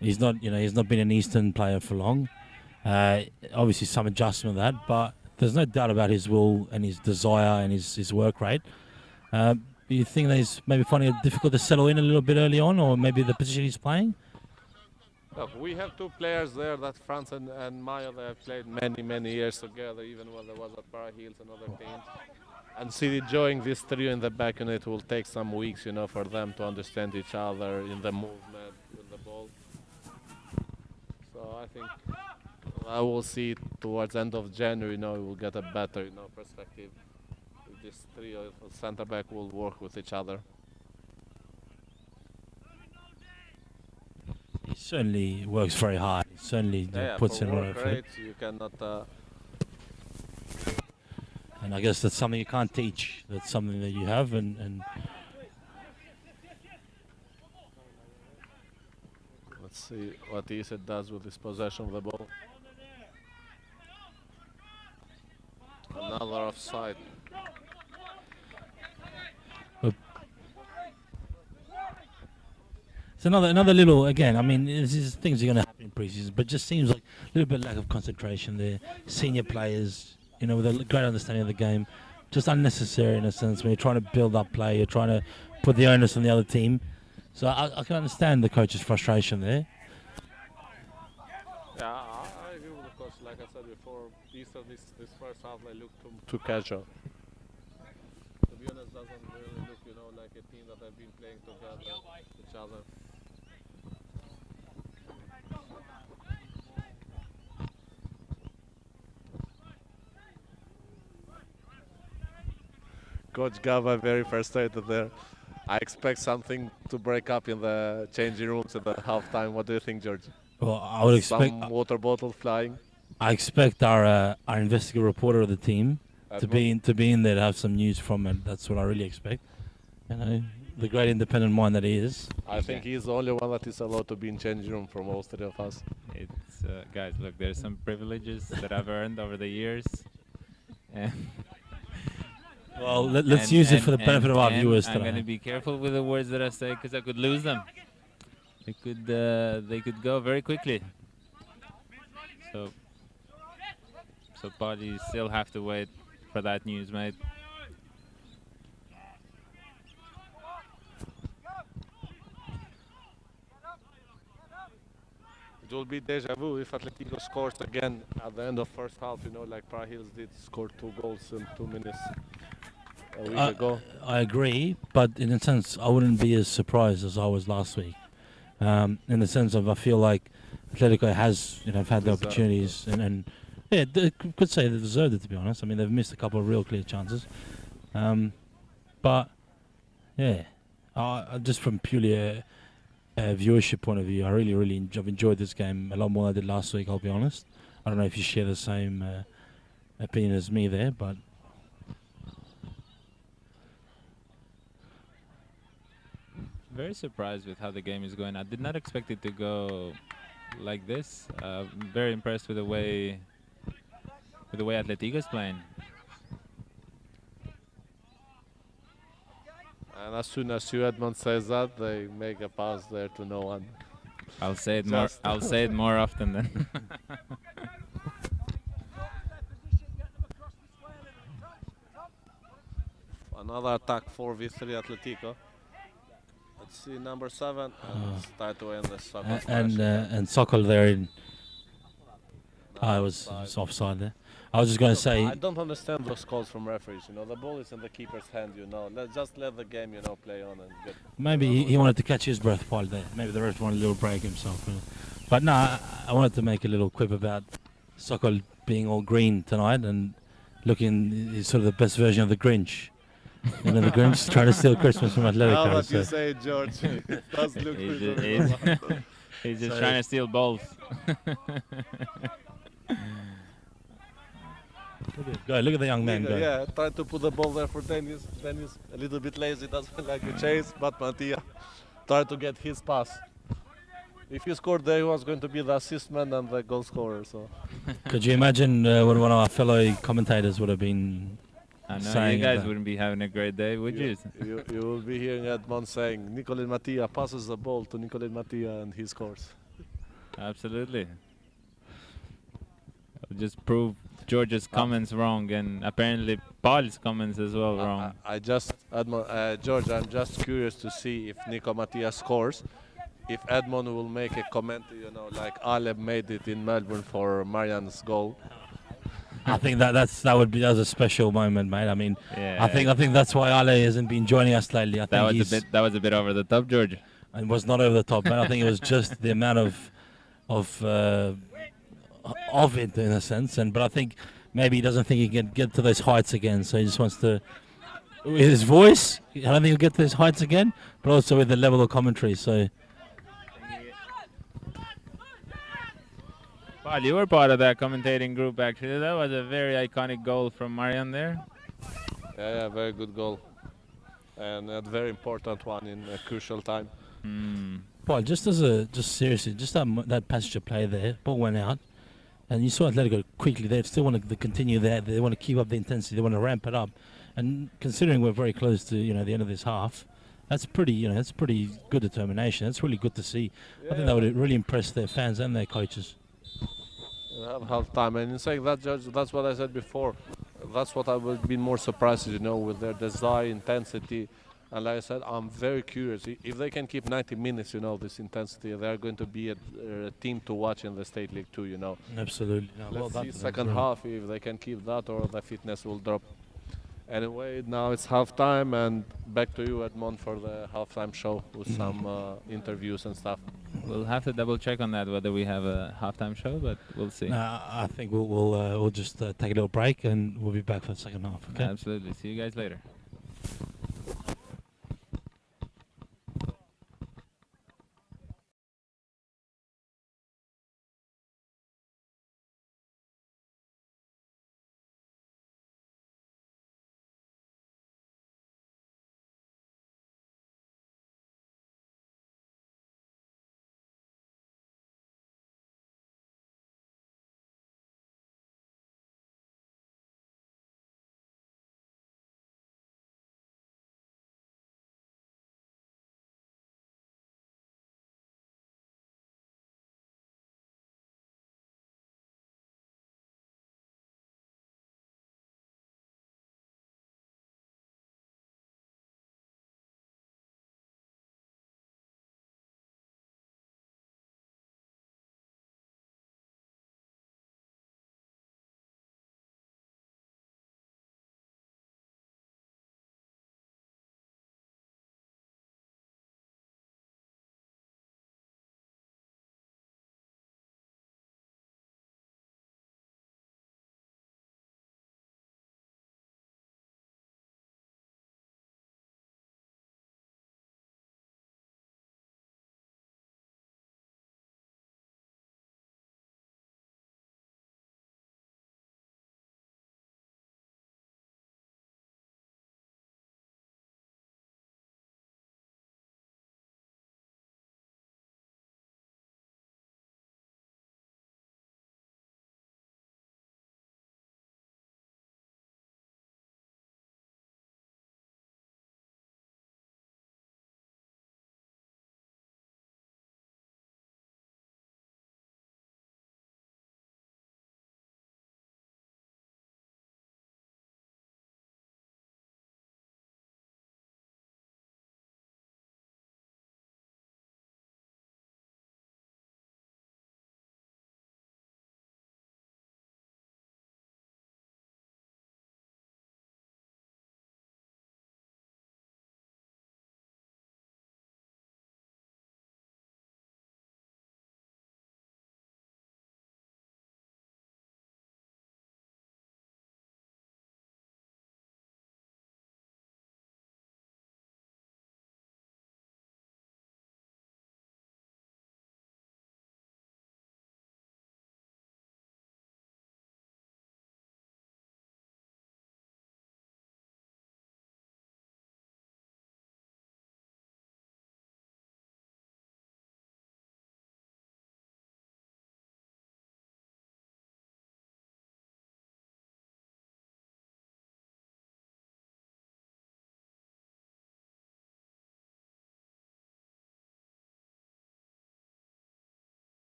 he's not been an Eastern player for long. Obviously some adjustment of that, but there's no doubt about his will and his desire and his work rate. Do you think that he's maybe finding it difficult to settle in a little bit early on, or maybe the position he's playing? Look, we have two players there, that Franz and Mayo, they have played many years together, even when there was at Para Hills and other teams. And CD joining this trio in the back unit will take some weeks, you know, for them to understand each other in the movement with the ball. So I think I will see towards end of January, you know, we will get a better, you know, perspective. If this trio of centre back will work with each other. He certainly works very hard. He certainly puts in a lot of effort. You cannot. And I guess that's something you can't teach. That's something that you have, and Let's see what Iset does with his possession of the ball. Another offside. it's another little, again, I mean, this is things are going to happen in pre-season, but just seems like a little bit lack of concentration there. Senior players, you know, with a great understanding of the game, just unnecessary in a sense. When you're trying to build up play, you're trying to put the onus on the other team. So I can understand the coach's frustration there. Yeah, I agree with the coach. Like I said before, Easter this first half they look too casual. To be honest, doesn't really look, you know, like a team that have been playing together each other. Coach Gava very frustrated there. I expect something to break up in the changing rooms at the halftime. What do you think, George? Well, I would expect some water bottle flying. I expect our investigative reporter of the team to be in there to have some news from it. That's what I really expect. You know, the great independent mind that he is. I think he's the only one that is allowed to be in changing room from all three of us. It's guys, look, there's some privileges that I've earned over the years. And well, let's use it for the benefit of our viewers today. I'm going to be careful with the words that I say because I could lose them. They could go very quickly. So parties still have to wait for that news, mate. It will be deja vu if Atletico scores again at the end of first half, you know, like Para Hills did, score 2 goals in 2 minutes a week ago. I agree, but in a sense, I wouldn't be as surprised as I was last week. In the sense of, I feel like Atletico has, you know, had the opportunities, and yeah, they could say they deserved it, to be honest. I mean, they've missed a couple of real clear chances. But, yeah, just from purely a viewership point of view, I really have enjoyed this game a lot more than I did last week, I'll be honest. I don't know if you share the same opinion as me there, but... Very surprised with how the game is going. I did not expect it to go like this. Very impressed with the way Atletico is playing. And as soon as you Edmond says that, they make a pass there to no one. I'll say it more. I'll say it more often then. Another attack for V3 Atletico. Let's see number 7 and start to end the soccer. And Sokol there in. It was offside there. I was just going to say, I don't understand those calls from referees. You know, the ball is in the keeper's hand. You know, just let the game, you know, play on and get. maybe he wanted to catch his breath while there. Maybe the ref wanted a little break himself. But no, I wanted to make a little quip about Sokol being all green tonight and looking he's sort of the best version of the Grinch. You know, the Grinch trying to steal Christmas from Atletico. Now that so. you say it, George, it does look He's pretty just, well. he's just So- trying to steal balls. Look at the young man go. Yeah, try to put the ball there for Dennis. Dennis a little bit lazy, doesn't like the chase, but Mattia tried to get his pass. If he scored there, he was going to be the assist man and the goal scorer. So Could you imagine what one of our fellow commentators would have been I know saying you guys about- wouldn't be having a great day, would you? you will be hearing Edmond saying, Nicolin Mattia passes the ball to Nicolin Mattia and he scores. Absolutely. I'll just prove George's comments wrong and apparently Paul's comments as well wrong. I just, Edmond, George, I'm just curious to see if Nico Mattia scores. If Edmond will make a comment, you know, like Ale made it in Melbourne for Marian's goal. I think that was a special moment, mate. I mean, Yeah. I think that's why Ale hasn't been joining us lately. I think that was a bit over the top, George. It was not over the top, man. I think it was just the amount of it in a sense, but I think maybe he doesn't think he can get to those heights again, so he just wants to. With his voice, I don't think he'll get to those heights again, but also with the level of commentary. So Paul, you were part of that commentating group actually. That was a very iconic goal from Marian there. Yeah, very good goal. And a very important one in a crucial time. Paul, just seriously, just that passage of play there, ball went out, and you saw Atletico quickly. They still want to continue that. They want to keep up the intensity. They want to ramp it up. And considering we're very close to the end of this half, that's pretty good determination. That's really good to see. I think that would really impress their fans and their coaches. Half time, and in saying that, Judge, that's what I said before. That's what I would be more surprised, with their desire, intensity, and like I said, I'm very curious if they can keep 90 minutes, this intensity. They are going to be a team to watch in the State League too, Absolutely. No, Let's well see done. second half if they can keep that or the fitness will drop. Anyway, now it's half time, and back to you, Edmond, for the halftime show with some interviews and stuff. We'll have to double check on that whether we have a halftime show, but we'll see. I think we'll just take a little break and we'll be back for the second half. Okay. Absolutely. See you guys later.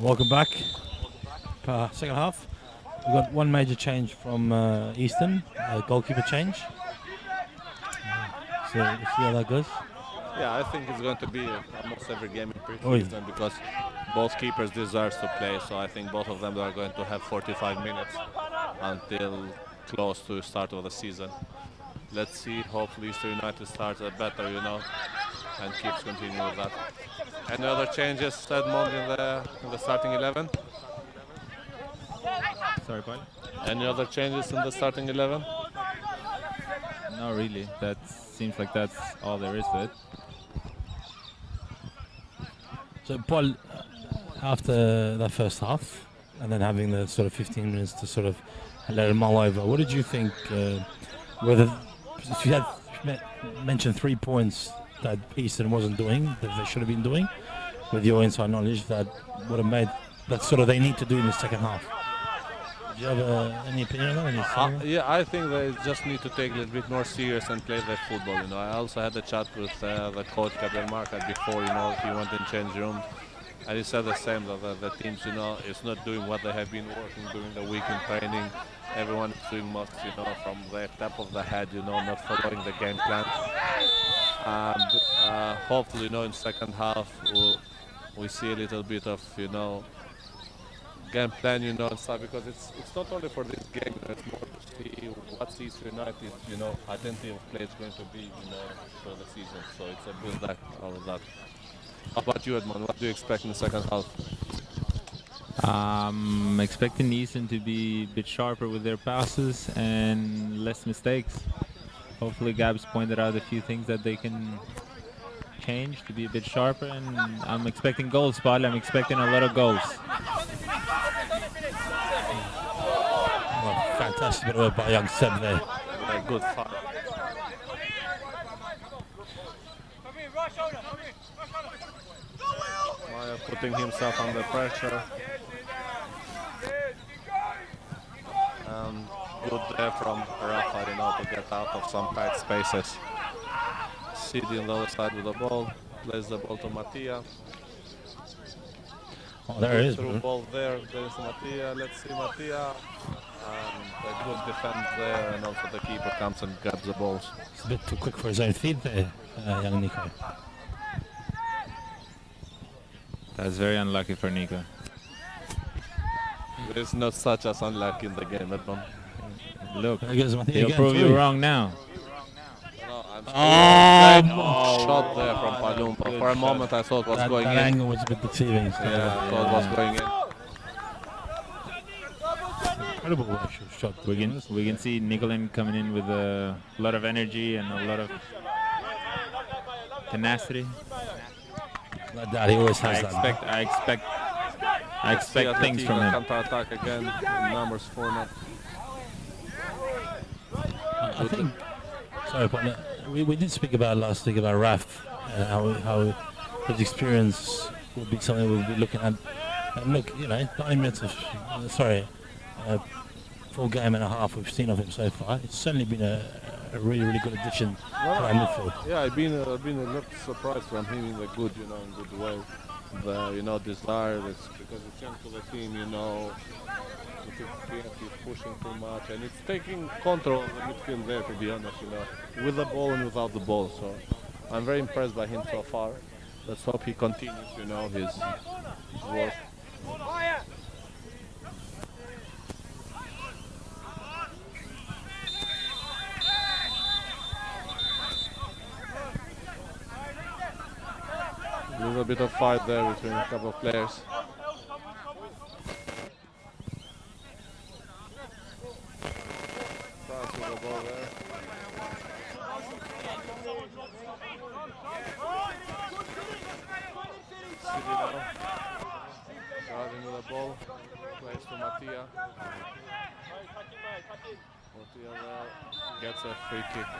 Welcome back. Second half. We've got one major change from Eastern, goalkeeper change. So we'll see how that goes. Yeah, I think it's going to be almost every game in pre-season because both keepers deserve to play. So I think both of them are going to have 45 minutes until close to the start of the season. Let's see. Hopefully, Eastern United starts better, and keeps continuing with that. Any other changes, Edmond, in the starting 11? Sorry, Paul? Any other changes in the starting 11? No, really. That seems like that's all there is to it. So, Paul, after that first half, and then having the sort of 15 minutes to sort of let it mull over, what did you think? Whether if you had mentioned 3 points that Eastern wasn't doing, that they should have been doing, with your inside knowledge, that would have made that sort of they need to do in the second half. Do you have any opinion on that? Yeah, I think they just need to take a little bit more serious and play their football. I also had a chat with the coach Gabriel Marca before. He went in change room, and he said the same that the teams, is not doing what they have been working during the week in training. Everyone is doing most, from the top of the head, not following the game plan. And hopefully, in second half, we see a little bit of, game plan, and stuff, because it's not only for this game, it's more to see what East United, identity of play is going to be, for the season. So it's a build up, all of that. How about you, Edmond? What do you expect in the second half? I'm expecting Eastern to be a bit sharper with their passes and less mistakes. Hopefully Gab's pointed out a few things that they can change to be a bit sharper, and I'm expecting goals, Paul. I'm expecting a lot of goals. Oh, fantastic bit of work by young Seb there. A good fight. Maya putting himself under pressure. Good there from Rafa, to get out of some tight spaces. Sidi on the other side with the ball, plays the ball to Mattia. Oh, there it is. Through ball there, there's Mattia. Let's see Mattia. And a good defense there, and also the keeper comes and grabs the balls. It's a bit too quick for his own feet there, young Nico. That's very unlucky for Nico. There's not such as unlucky in the game, Edmond. Look, Mattia he'll prove you wrong now. No, I'm shot there from Palumbo. For a moment I thought was going in. That angle was a bit deceiving. Yeah, I thought was going in. Incredible actual shot. We can see Nicolin coming in with a lot of energy and a lot of tenacity. Like that, he always has that. I expect things from him. Counter-attack again, numbers 4-0. I think. Sorry, partner. We did speak about last week about Raf, how his experience will be something we'll be looking at. And look, 90 minutes of full game and a half we've seen of him so far. It's certainly been a really, really good addition to our midfield. Yeah, I've been a little surprised from him in a good, in good way. The desire is because it's young to the team, with experience, he's pushing too much, and it's taking control of the midfield there, to be honest, with the ball and without the ball. So I'm very impressed by him so far. Let's hope he continues, his work. A little bit of fight there between a couple of players. Starts with the ball there. Sidi now. Driving with the ball. Plays to Mattia. Mattia there gets a free kick.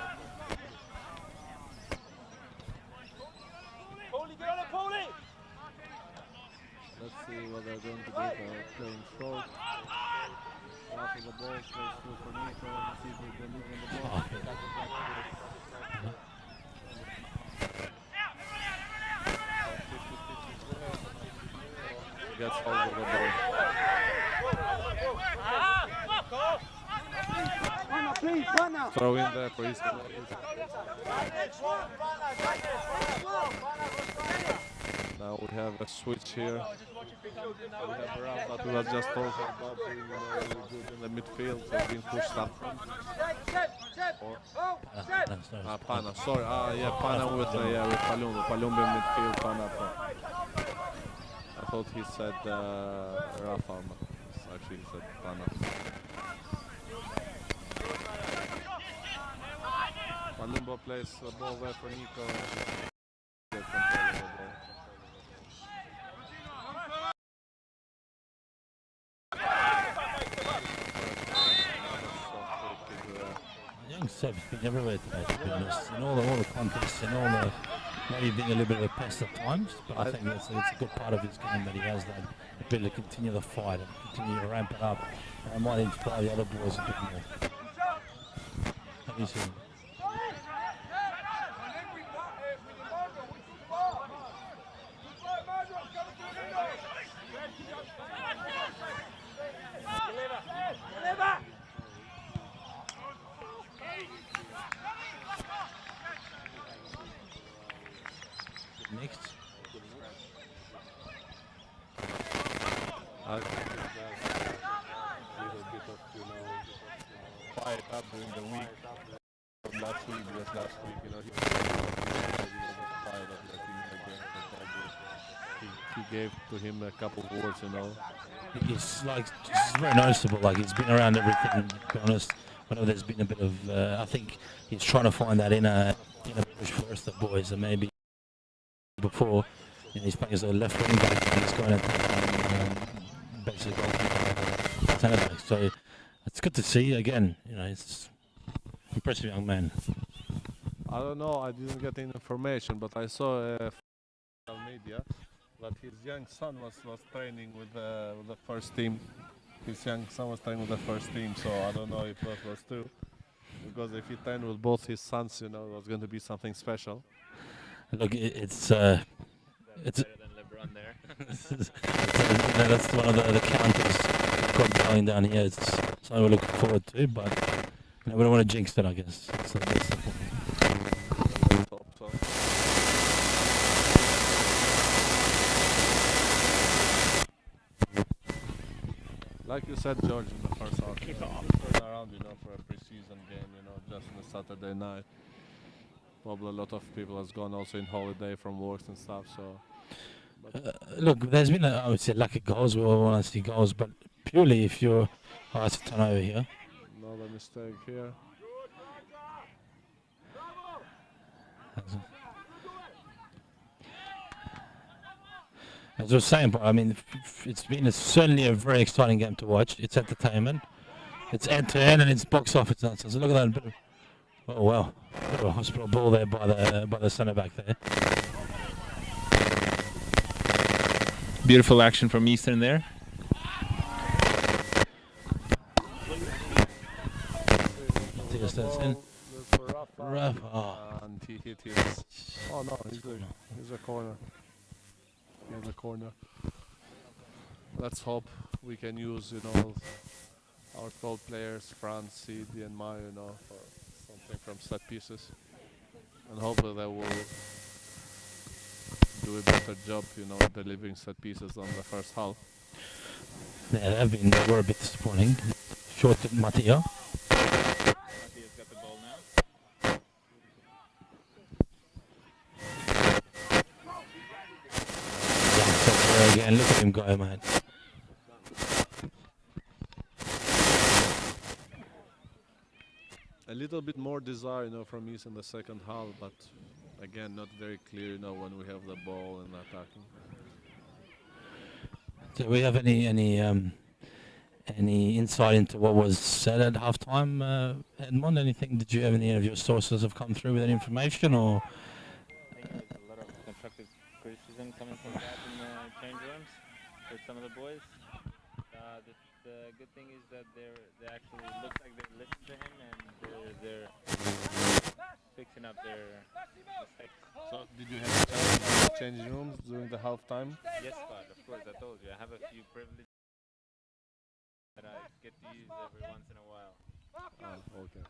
Let's see what they're going to do. They're playing short. After the ball, plays through for Nico. See if they can leave on the ball. gets hold of the ball. Throw in there for his. Now we have a switch here. We have Rafa, who was just talking about being really good in the midfield, so being pushed up front. Pana, sorry. Yeah, Pana with Palumbo. Palumbo in midfield, Pana up front. I thought he said Rafa. Actually, he said Pana. Palumbo plays the ball there for Nico. Get control of the ball. Young Seb's been everywhere today, to be honest. In all the contests, in all the maybe being a little bit of a pest at times, but I think it's a good part of his game that he has that ability to continue the fight and continue to ramp it up. And it might inspire the other boys a bit more. How do you see him? Next. I think there's a little bit of, fight up during the week. From last week, because last week, he was fired up. I think he gave to him a couple of words, It's like it's very noticeable. Like he's been around everything. To be honest, whenever there's been a bit of, I think he's trying to find that inner push first, the boys, and maybe. Before, he's playing as a left wing back and he's going to basically centre back. So it's good to see again. It's impressive young man. I don't know. I didn't get any information, but I saw social media that his young son was training with the first team. His young son was training with the first team. So I don't know if that was true, because if he trained with both his sons, it was going to be something special. Look, it's better than LeBron there. That's one of the counters got going down here. It's something we're looking forward to, but we don't want to jinx it, I guess. So that's the point. Like you said, George, in the first half, turn around, for a preseason game, just on a Saturday night. Probably a lot of people has gone also in holiday from work and stuff. So, look, there's been I would say lack of goals. We all want to see goals, but purely if you're, it's a turnover here. Another mistake here. As I was saying, but I mean, it's been certainly a very exciting game to watch. It's entertainment. It's end to end and it's box office nonsense. So look at that. Oh wow, a hospital ball there by the centre back there. Beautiful action from Eastern there. Rafa. And he hit his. Oh no, he's a corner. He's a corner. Let's hope we can use our 12 players, Franz, CD, and Mayo, for something from set pieces, and hopefully they will do a better job, delivering set pieces on the first half. Yeah, they were a bit disappointing. Short Mattia. Mattia's got the ball now. Yeah, again, look at him go, man. A little bit more desire, from East in the second half, but again, not very clear, when we have the ball and attacking. Do we have any insight into what was said at halftime, Edmond? Anything? Did you have any of your sources have come through with any information, or? I think there's a lot of constructive criticism coming from that in the change rooms for some of the boys. The good thing is that they actually look like they listen to him and they're fixing up their mistakes. So, did you have a chance in the changing rooms during the halftime? Yes, but of course, I told you, I have a few privileges that I get to use every once in a while. Oh, okay.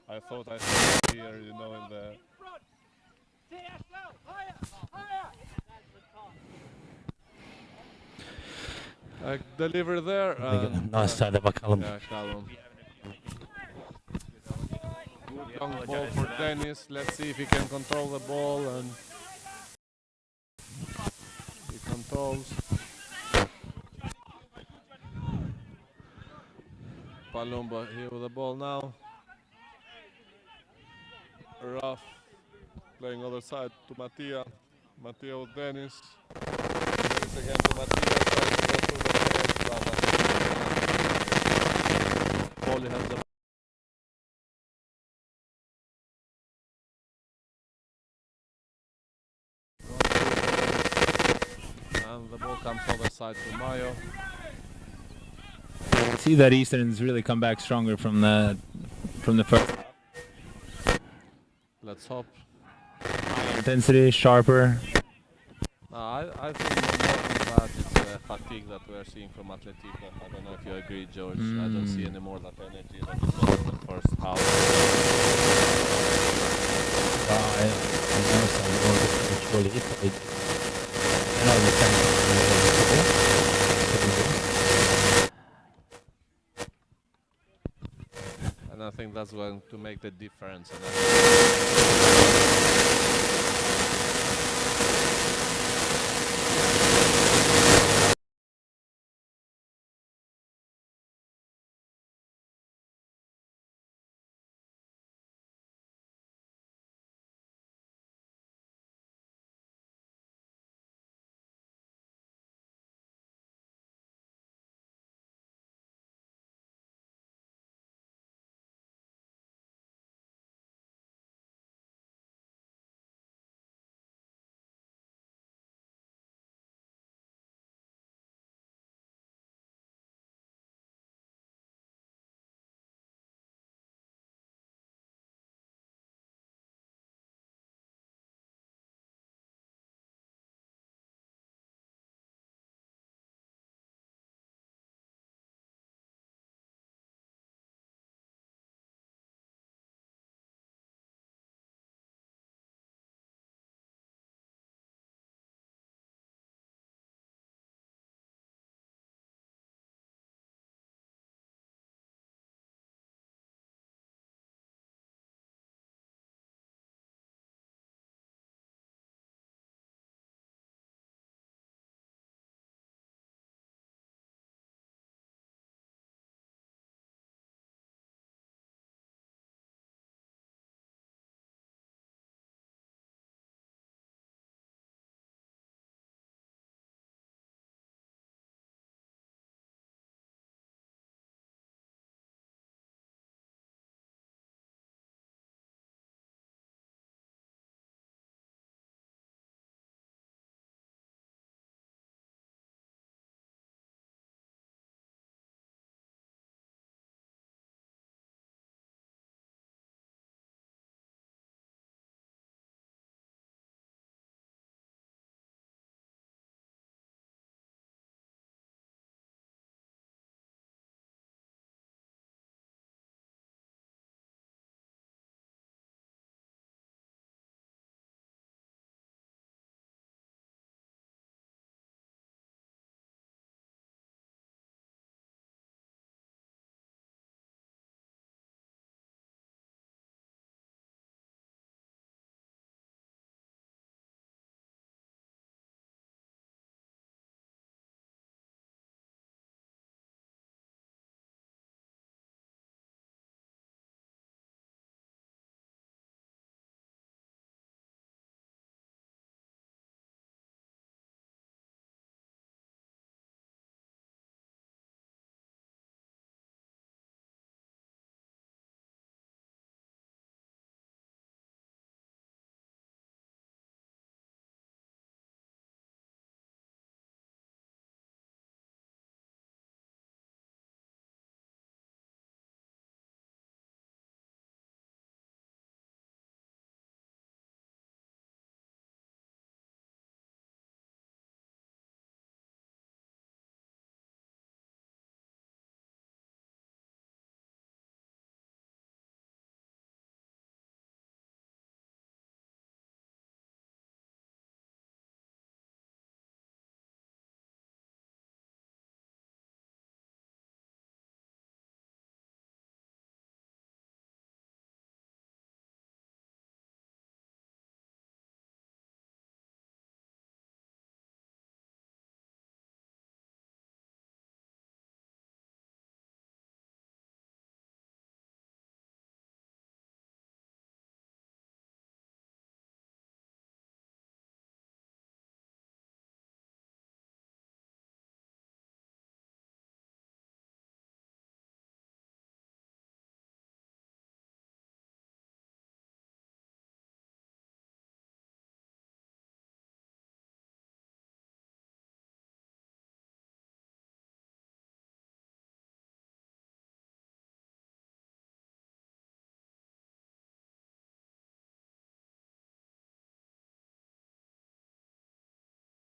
I thought I saw here, you know, in the. I deliver there. And, Nice side by Callum. yeah, Callum. Good long ball for Dennis. Let's see if he can control the ball, and he controls. Palumbo here with the ball now. Rough playing other side to Mattia. Mattia with Dennis. Dennis again to Mattia. Trying to go through the head. Paulie has the and the ball comes other side to Mayo. See that Eastern's really come back stronger from the first. Let's hope. Intensity, sharper. I think more than that it's fatigue that we are seeing from Atletico. I don't know if you agree, George. I don't see any more that energy that it was in the first half. And I think that's going to make the difference.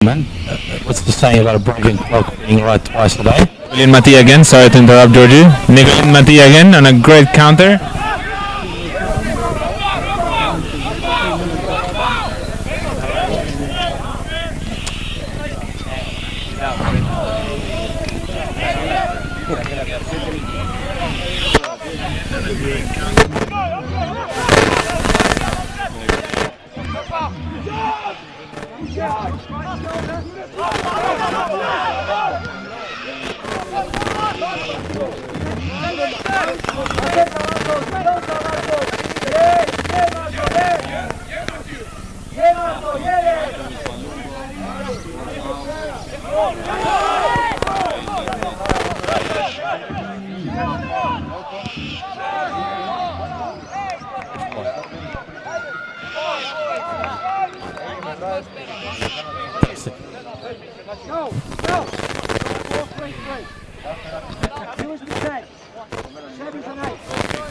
Man, what's the saying about a broken clock being right twice a day? Nicolin Mati again. Sorry to interrupt, Georgie. Nicolin Mati again on a great counter.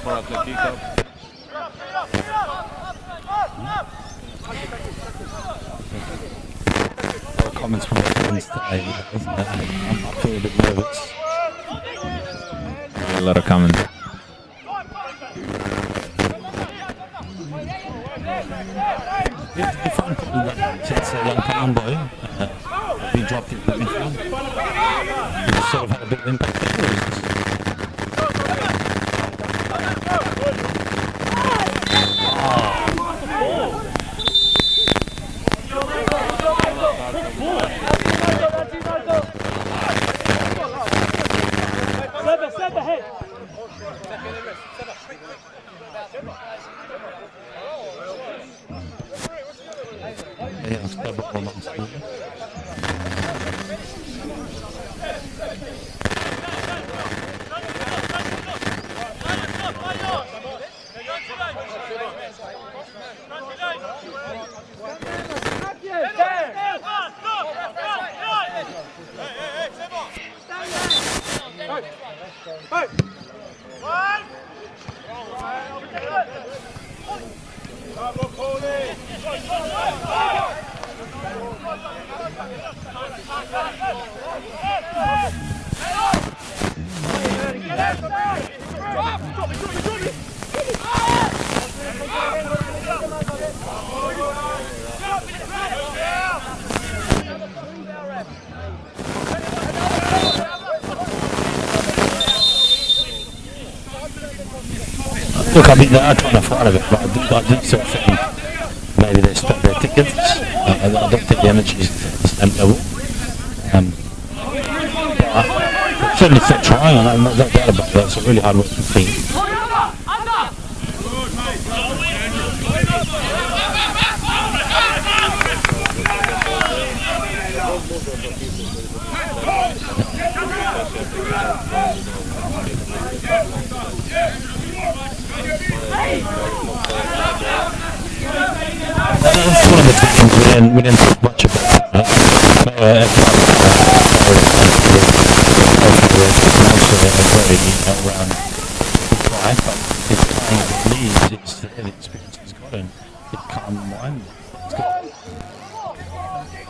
For Atletico. Comments from the fans today. I'm feeling a bit nervous. A lot of comments. If I'm putting that since young Palumbo we dropped into the midfield, he sort of had a bit of impact. Yeah, it's quite a bit more months. Look, I mean, they're trying to fight a bit, but I do sort of think maybe they stopped their tickets. I don't think the energy is the same level. But certainly still trying, and I'm not doubt about that. It's a really hard working team. That's one of the things we didn't talk much about. Very around life, but his playing with Leeds is the experience he's got and it calm mind. It's got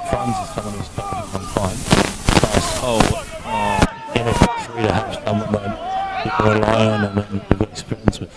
Franz is someone who's played for a long time. In a 3 to have someone that you can rely on and you've got experience with.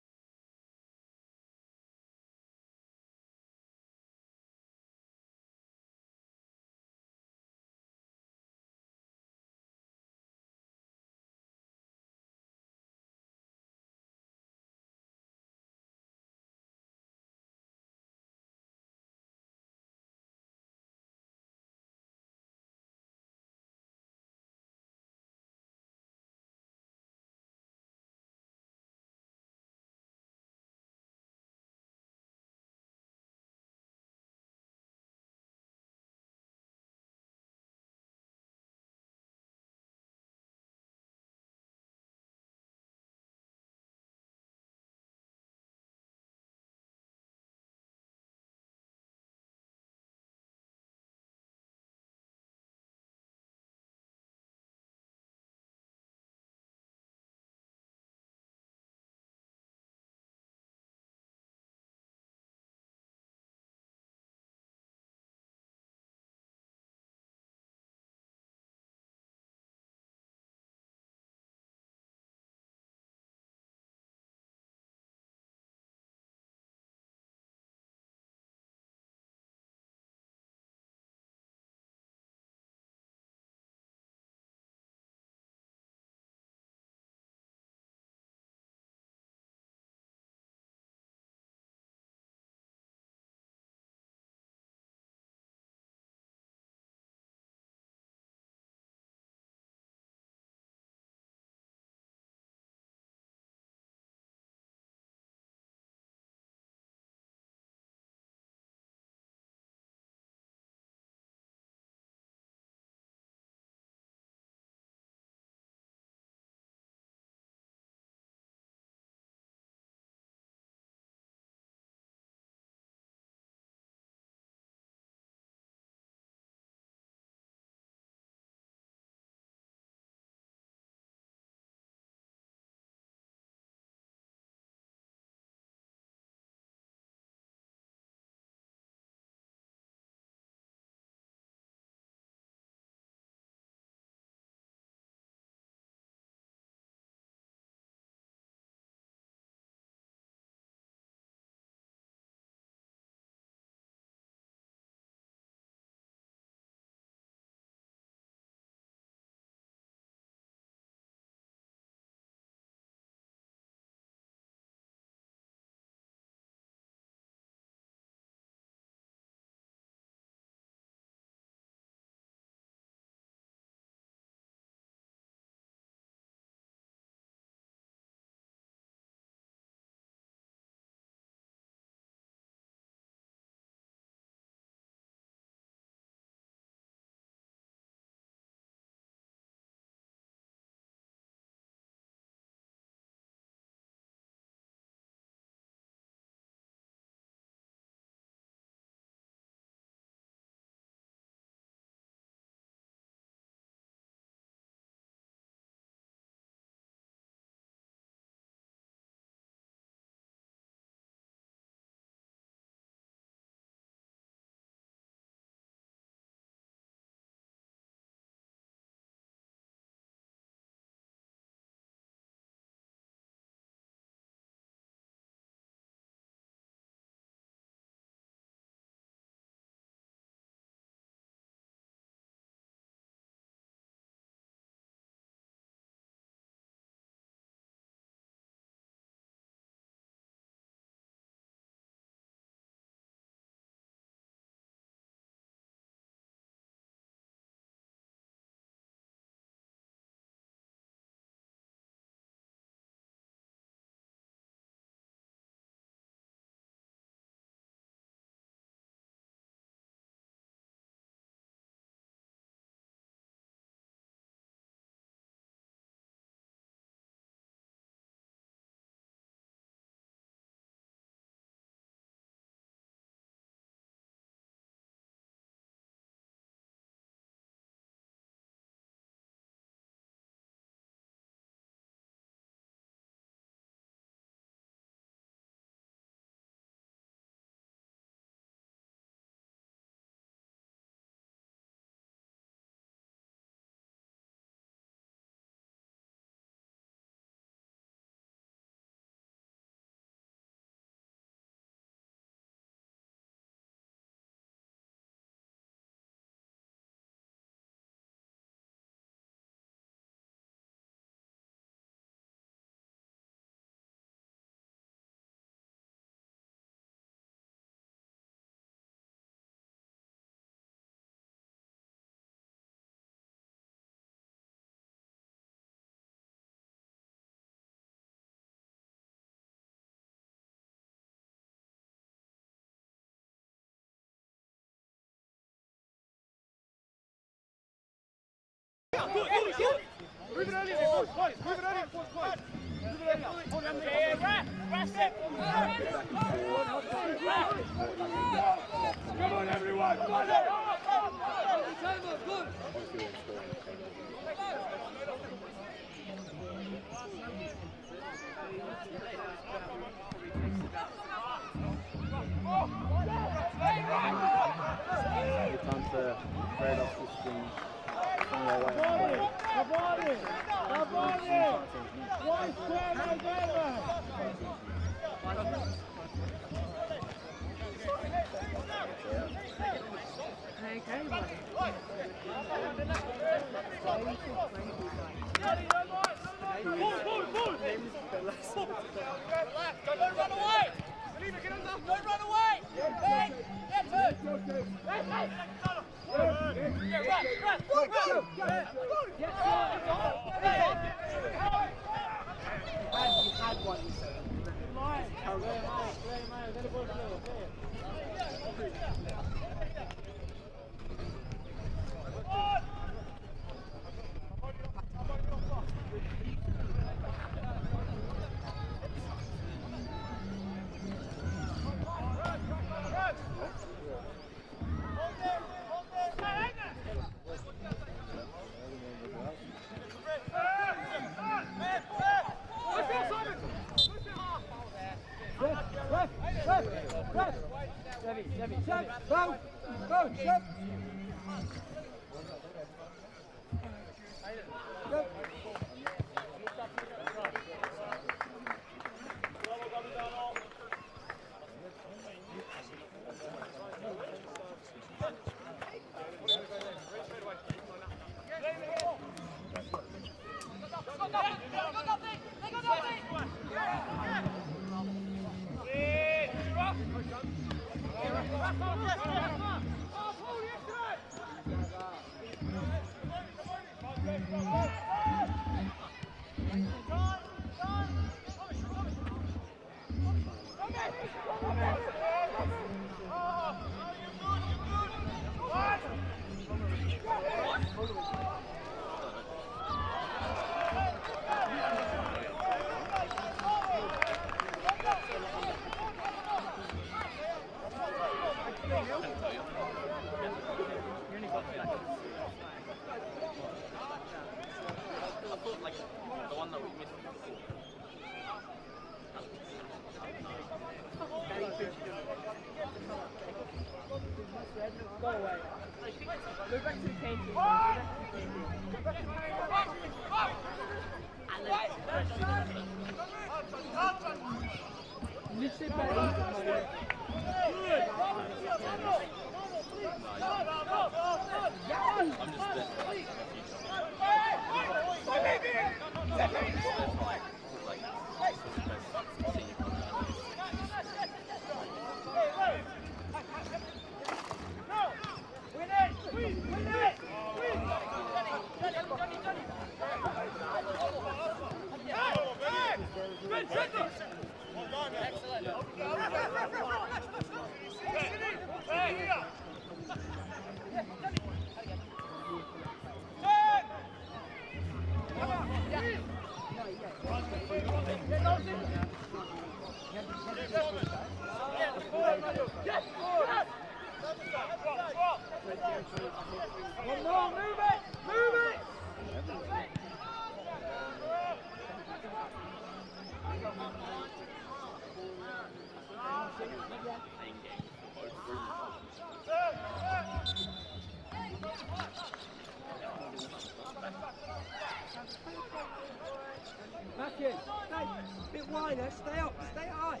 Matthew, stay a bit wider, stay up, stay high.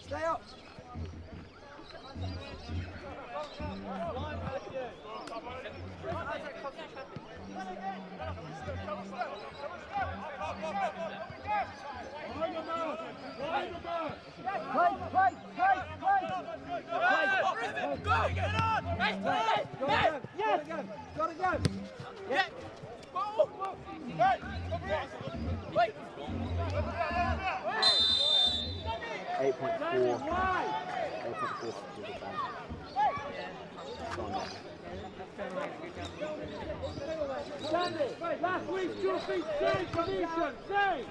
Stay up. Gotta go. Yeah. 8.4. Last week's 2 feet, stay, position, stay!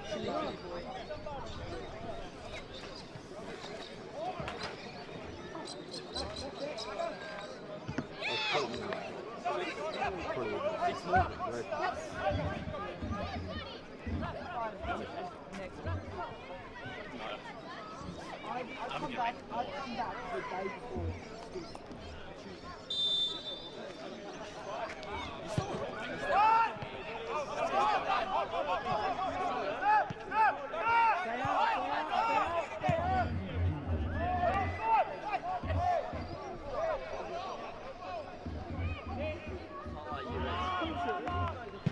I'll come back the day before.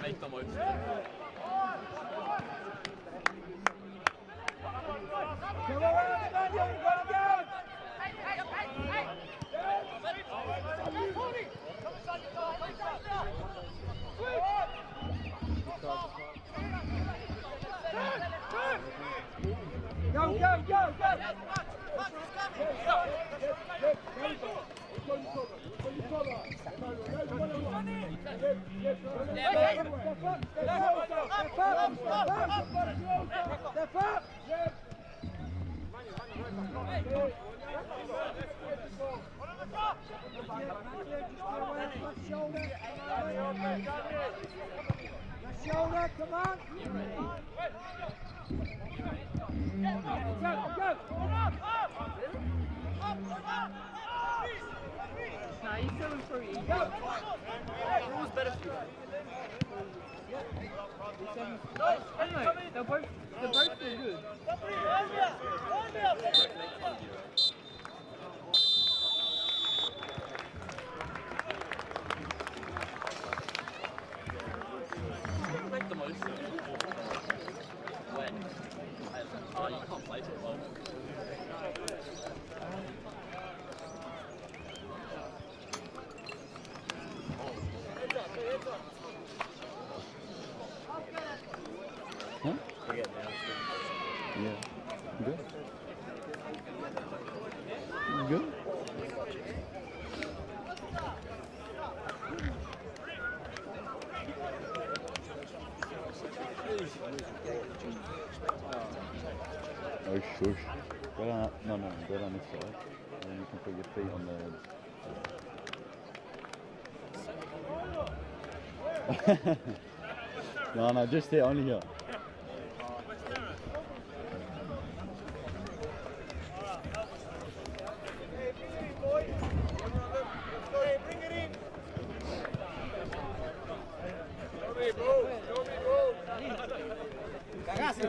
Make the most. Come around, Daniel, you gotta go! Go, go, go, go! Step up! Left shoulder, come on! Go, go! Nah, he's going for it. Who's better for you? Anyway, they're both still good. Make the most of it. When? Oh, you can't play it well. Huh? Yeah. Good. Good. Oh, shush. Go down, no, go down this side. And then you can put your feet on the... no, just here, only here. Cagaste,